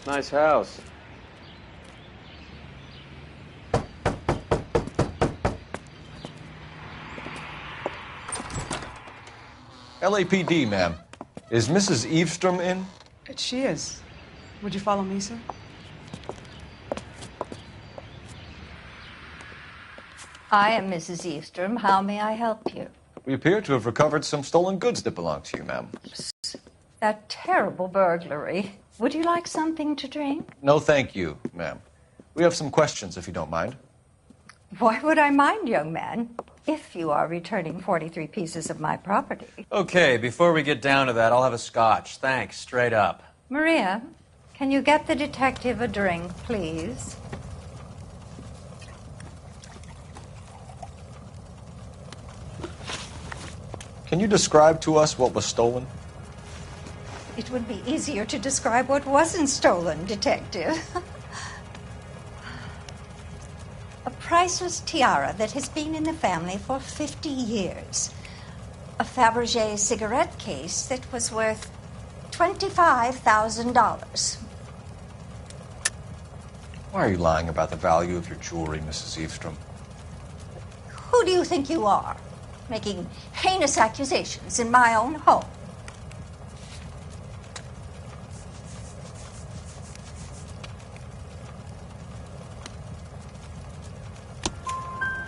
Nice house. LAPD, ma'am. Is Mrs. Eavestrom in? She is. Would you follow me, sir? I am Mrs. Eavestrom. How may I help you? We appear to have recovered some stolen goods that belong to you, ma'am. That terrible burglary. Would you like something to drink? No, thank you, ma'am. We have some questions, if you don't mind. Why would I mind, young man, if you are returning 43 pieces of my property? Okay, before we get down to that, I'll have a scotch. Thanks, straight up. Maria, can you get the detective a drink, please? Can you describe to us what was stolen? It would be easier to describe what wasn't stolen, Detective. A priceless tiara that has been in the family for 50 years. A Fabergé cigarette case that was worth $25,000. Why are you lying about the value of your jewelry, Mrs. Eavestrom? Who do you think you are, making heinous accusations in my own home?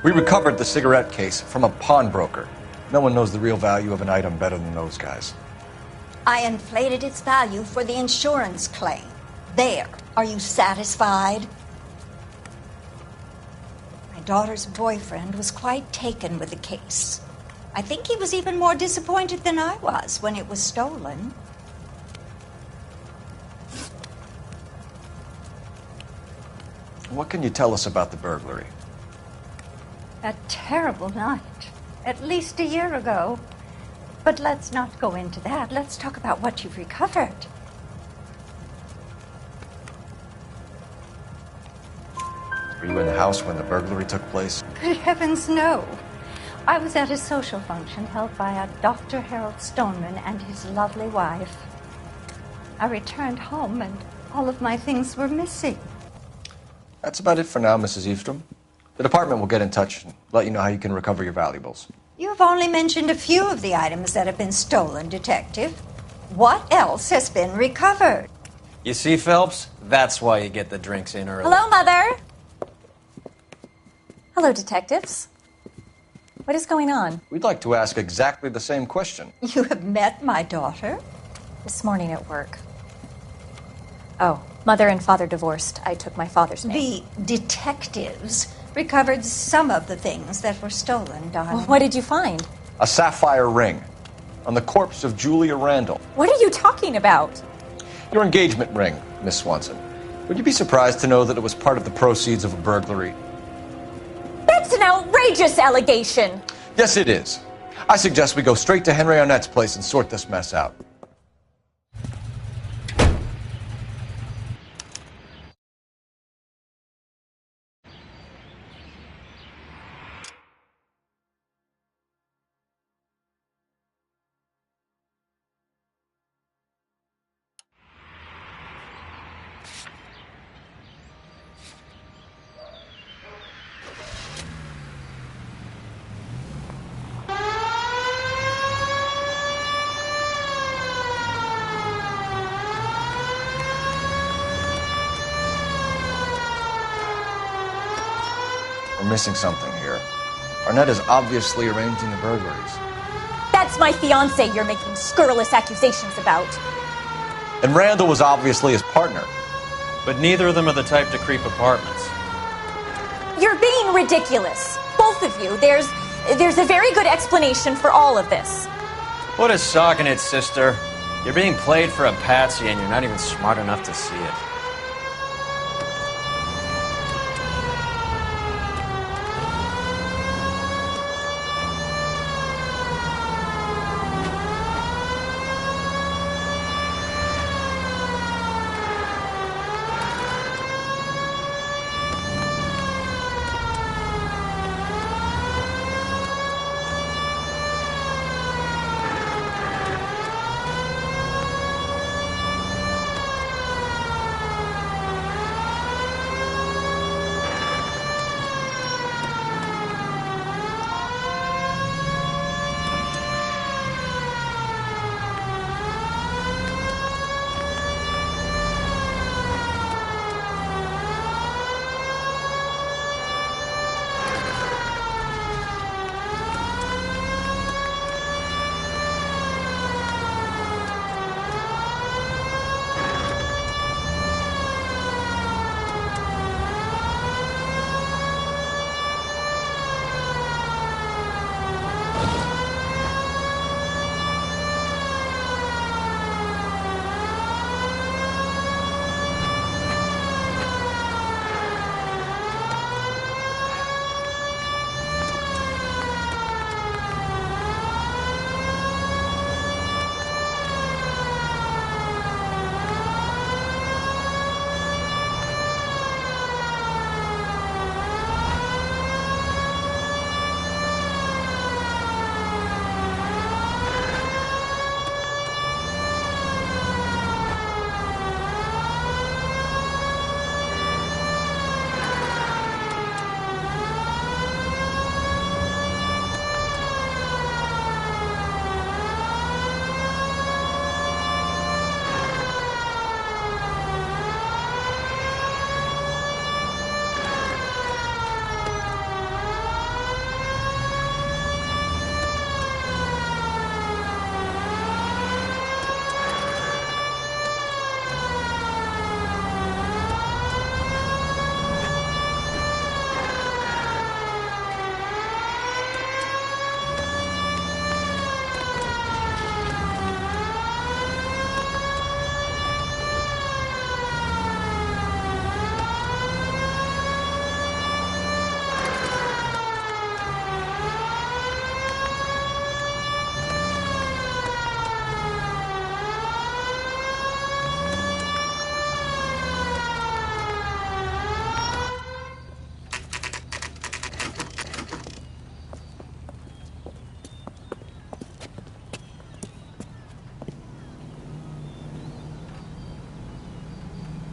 We recovered the cigarette case from a pawnbroker. No one knows the real value of an item better than those guys. I inflated its value for the insurance claim. There. Are you satisfied? My daughter's boyfriend was quite taken with the case. I think he was even more disappointed than I was when it was stolen. What can you tell us about the burglary? A terrible night. At least a year ago. But let's not go into that. Let's talk about what you've recovered. Were you in the house when the burglary took place? Good heavens, no. I was at a social function held by a Dr. Harold Stoneman and his lovely wife. I returned home and all of my things were missing. That's about it for now, Mrs. Eavestrom. The department will get in touch and let you know how you can recover your valuables. You've only mentioned a few of the items that have been stolen, Detective. What else has been recovered? You see, Phelps? That's why you get the drinks in early. Hello, Mother. Hello, detectives. What is going on? We'd like to ask exactly the same question. You have met my daughter? This morning at work. Oh, Mother and Father divorced. I took my father's name. The detectives recovered some of the things that were stolen, darling. Well, what did you find? A sapphire ring on the corpse of Julia Randall. What are you talking about? Your engagement ring, Miss Swanson. Would you be surprised to know that it was part of the proceeds of a burglary? That's an outrageous allegation. Yes, it is. I suggest we go straight to Henry Arnett's place and sort this mess out. We're missing something here. Arnett is obviously arranging the burglaries. That's my fiancé you're making scurrilous accusations about. And Randall was obviously his partner. But neither of them are the type to creep apartments. You're being ridiculous. Both of you. There's a very good explanation for all of this. What is socking it, sister? You're being played for a patsy and you're not even smart enough to see it.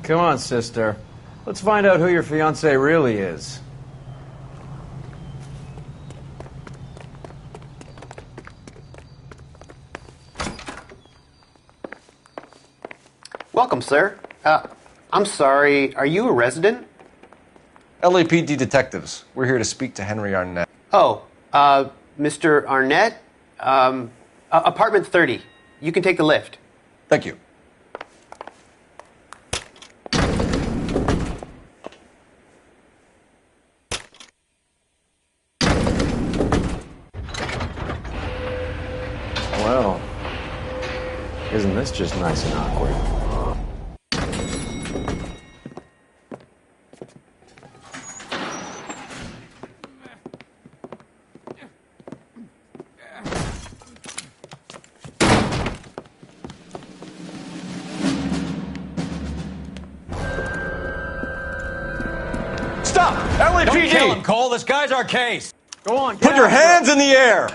Come on, sister. Let's find out who your fiancé really is. Welcome, sir. I'm sorry, are you a resident? LAPD detectives. We're here to speak to Henry Arnett. Oh, Mr. Arnett? Apartment 30. You can take the lift. Thank you. Well, isn't this just nice and awkward? Stop! LAPD! Don't kill him, Cole. This guy's our case. Go on, get Put your out. hands in the air!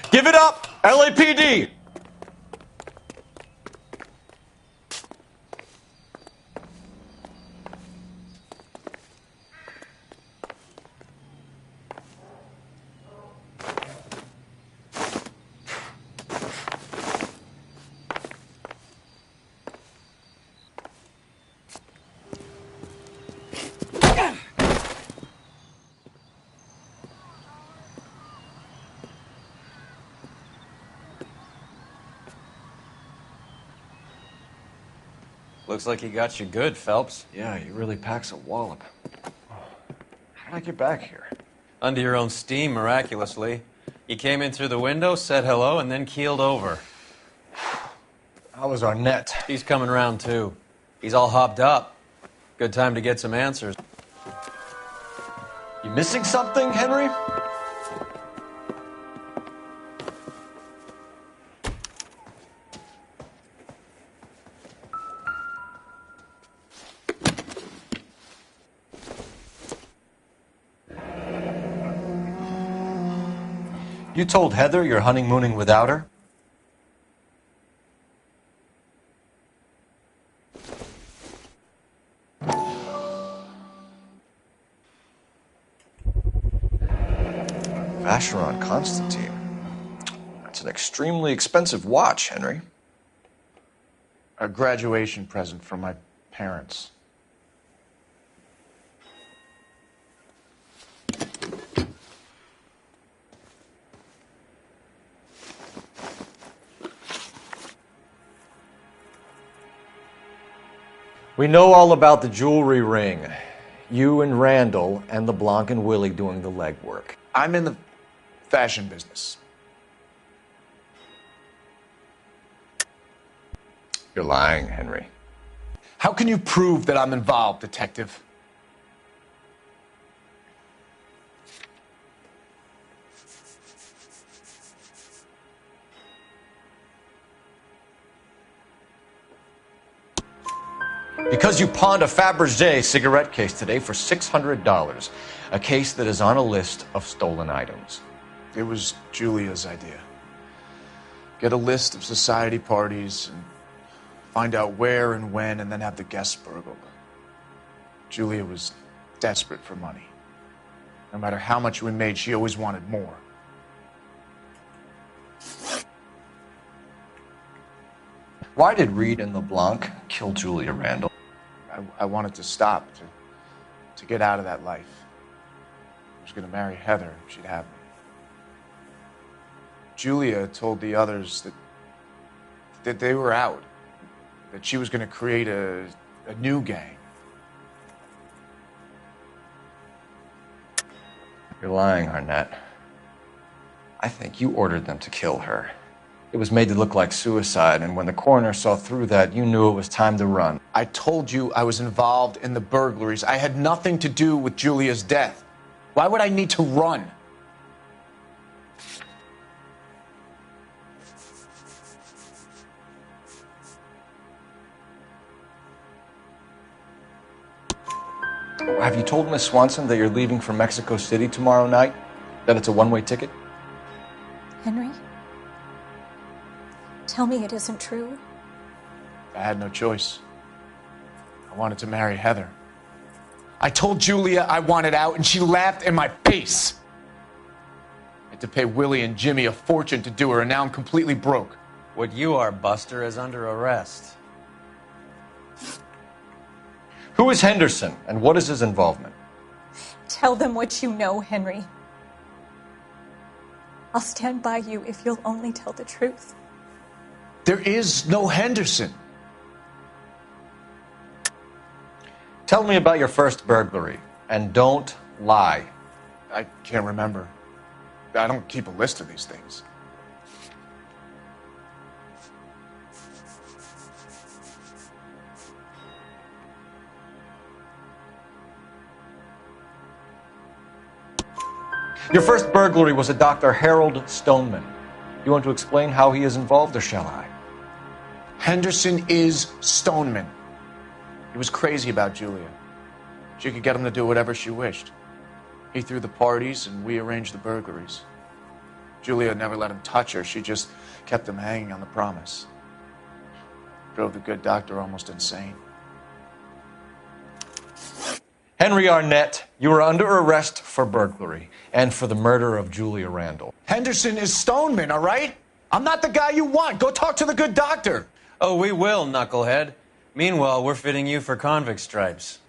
Give it up, LAPD! Looks like he got you good, Phelps. Yeah, he really packs a wallop. How did I get back here? Under your own steam, miraculously. You came in through the window, said hello, and then keeled over. How was Arnett? He's coming round, too. He's all hopped up. Good time to get some answers. You missing something, Henry? You told Heather you're honeymooning without her? Vacheron Constantine. That's an extremely expensive watch, Henry. A graduation present from my parents. We know all about the jewelry ring. You and Randall and LeBlanc and Willie doing the legwork. I'm in the fashion business. You're lying, Henry. How can you prove that I'm involved, detective? Because you pawned a Fabergé cigarette case today for $600. A case that is on a list of stolen items. It was Julia's idea. Get a list of society parties and find out where and when and then have the guests burgled. Julia was desperate for money. No matter how much we made, she always wanted more. Why did Reed and LeBlanc kill Julia Randall? I wanted to stop, to get out of that life. I was going to marry Heather if she'd have me. Julia told the others that they were out, that she was going to create a new gang. You're lying, Arnett. I think you ordered them to kill her. It was made to look like suicide, and when the coroner saw through that, you knew it was time to run. I told you I was involved in the burglaries. I had nothing to do with Julia's death. Why would I need to run? Have you told Miss Swanson that you're leaving for Mexico City tomorrow night? That it's a one-way ticket? Henry? Tell me it isn't true. I had no choice. I wanted to marry Heather. I told Julia I wanted out, and she laughed in my face. I had to pay Willie and Jimmy a fortune to do her, and now I'm completely broke. What you are, Buster, is under arrest. Who is Henderson, and what is his involvement? Tell them what you know, Henry. I'll stand by you if you'll only tell the truth. There is no Henderson. Tell me about your first burglary, and don't lie. I can't remember. I don't keep a list of these things. Your first burglary was a Dr. Harold Stoneman. You want to explain how he is involved, or shall I? Henderson is Stoneman. He was crazy about Julia. She could get him to do whatever she wished. He threw the parties, and we arranged the burglaries. Julia never let him touch her. She just kept him hanging on the promise. Drove the good doctor almost insane. Henry Arnett, you are under arrest for burglary and for the murder of Julia Randall. Henderson is Stoneman, all right? I'm not the guy you want. Go talk to the good doctor. Oh, we will, knucklehead. Meanwhile, we're fitting you for convict stripes.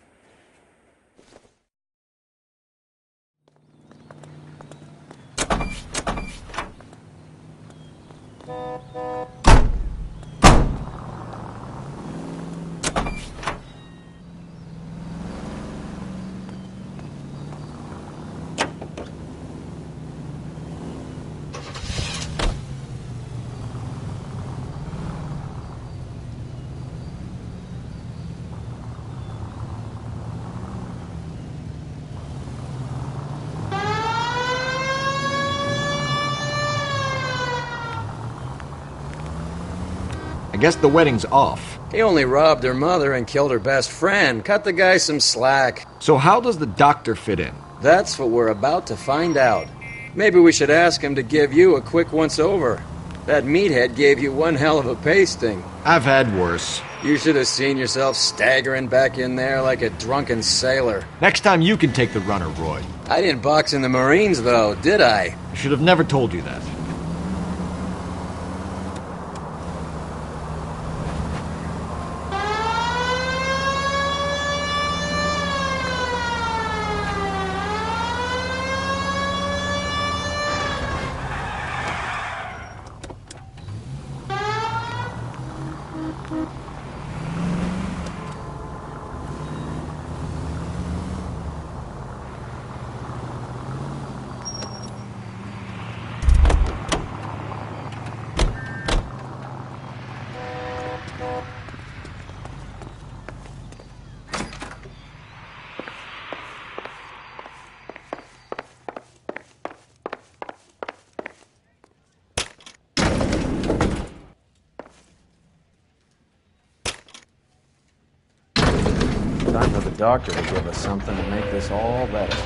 I guess the wedding's off. He only robbed her mother and killed her best friend. Cut the guy some slack. So how does the doctor fit in? That's what we're about to find out. Maybe we should ask him to give you a quick once-over. That meathead gave you one hell of a pasting. I've had worse. You should have seen yourself staggering back in there like a drunken sailor. Next time you can take the runner, Roy. I didn't box in the Marines, though, did I? I should have never told you that. Time for the doctor to give us something to make this all better.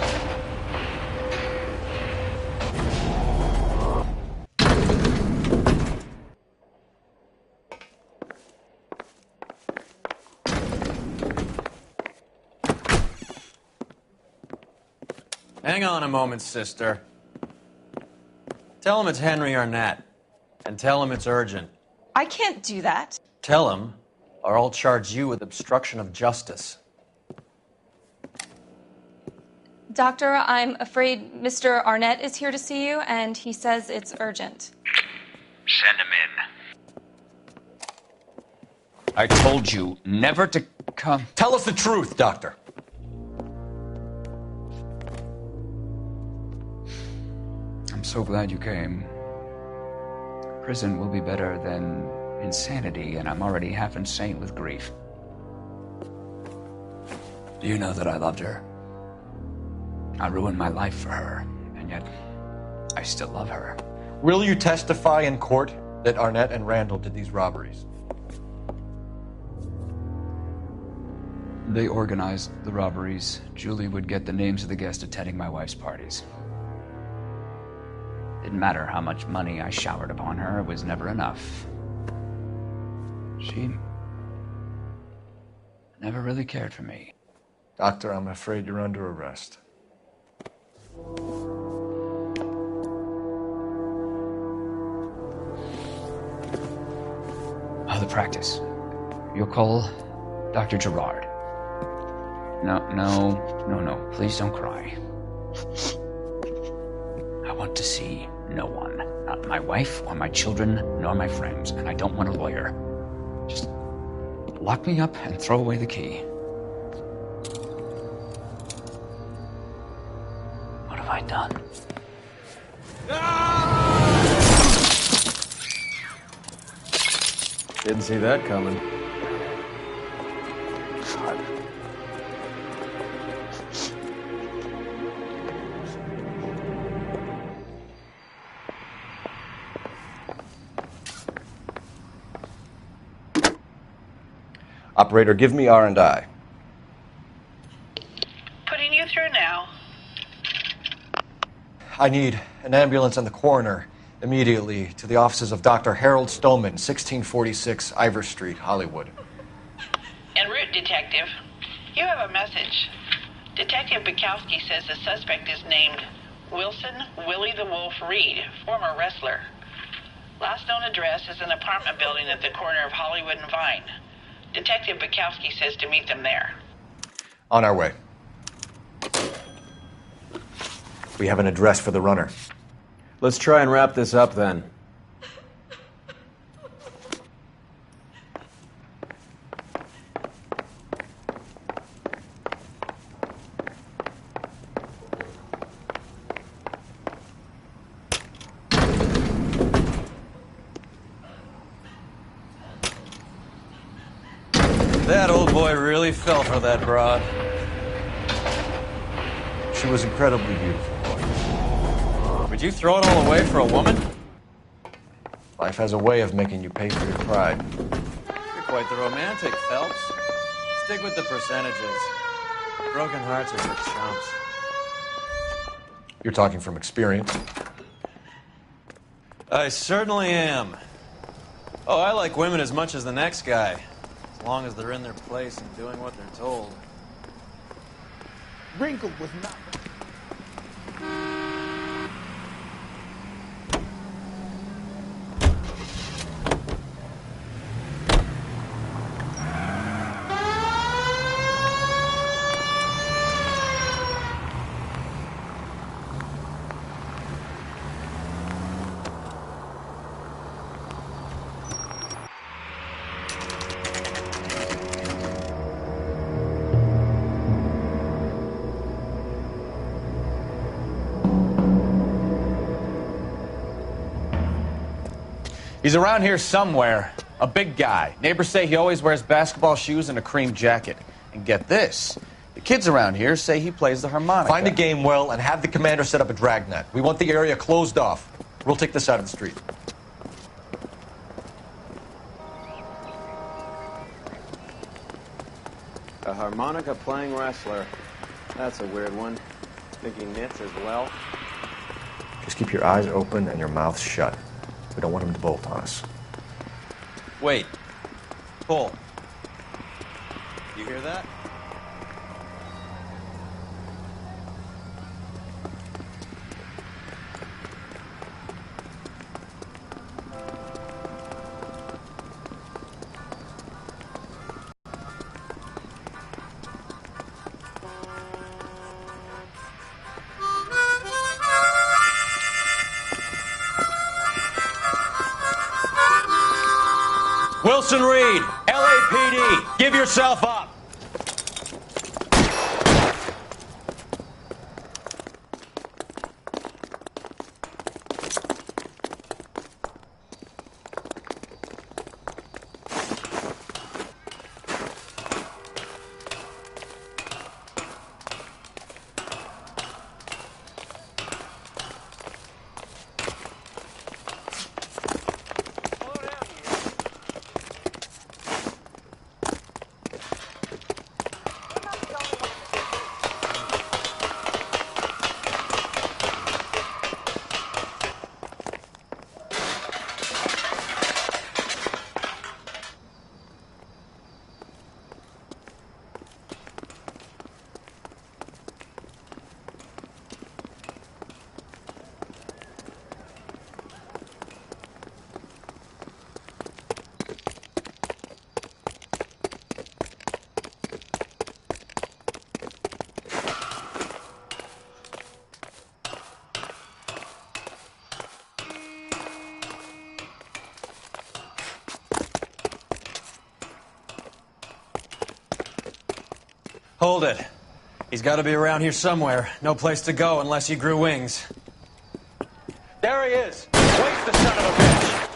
Hang on a moment, sister. Tell him it's Henry Arnett. And tell him it's urgent. I can't do that. Tell him, or I'll charge you with obstruction of justice. Doctor, I'm afraid Mr. Arnett is here to see you, and he says it's urgent. Send him in. I told you never to come. Tell us the truth, Doctor. I'm so glad you came. Prison will be better than insanity, and I'm already half insane with grief. Do you know that I loved her? I ruined my life for her, and yet I still love her. Will you testify in court that Arnett and Randall did these robberies? They organized the robberies. Julie would get the names of the guests attending my wife's parties. Didn't matter how much money I showered upon her, it was never enough. She never really cared for me. Doctor, I'm afraid you're under arrest. The practice. You'll call Dr. Gerard. No. Please don't cry. I want to see no one. Not my wife or my children, nor my friends. And I don't want a lawyer. Just lock me up and throw away the key. What have I done? Didn't see that coming. Operator, give me R&I. Putting you through now. I need an ambulance and the coroner immediately to the offices of Dr. Harold Stoneman, 1646 Ivor Street, Hollywood. En route, Detective. You have a message. Detective Bukowski says the suspect is named Wilson Willie the Wolf Reed, former wrestler. Last known address is an apartment building at the corner of Hollywood and Vine. Detective Bukowski says to meet them there. On our way. We have an address for the runner. Let's try and wrap this up then. That old boy really fell for that broad. She was incredibly beautiful. Would you throw it all away for a woman? Life has a way of making you pay for your pride. You're quite the romantic, Phelps. Stick with the percentages. Broken hearts are for chumps. You're talking from experience. I certainly am. Oh, I like women as much as the next guy. As long as they're in their place and doing what they're told. Wrinkled was not... He's around here somewhere. A big guy. Neighbors say he always wears basketball shoes and a cream jacket. And get this. The kids around here say he plays the harmonica. Find a game well and have the commander set up a dragnet. We want the area closed off. We'll take this out of the street. A harmonica playing wrestler. That's a weird one. Think he knits as well? Just keep your eyes open and your mouth shut. We don't want him to bolt on us. Wait. Pull. You hear that? Wilson Reed, LAPD, give yourself up. Hold it. He's got to be around here somewhere. No place to go unless he grew wings. There he is. Waste the son of a bitch.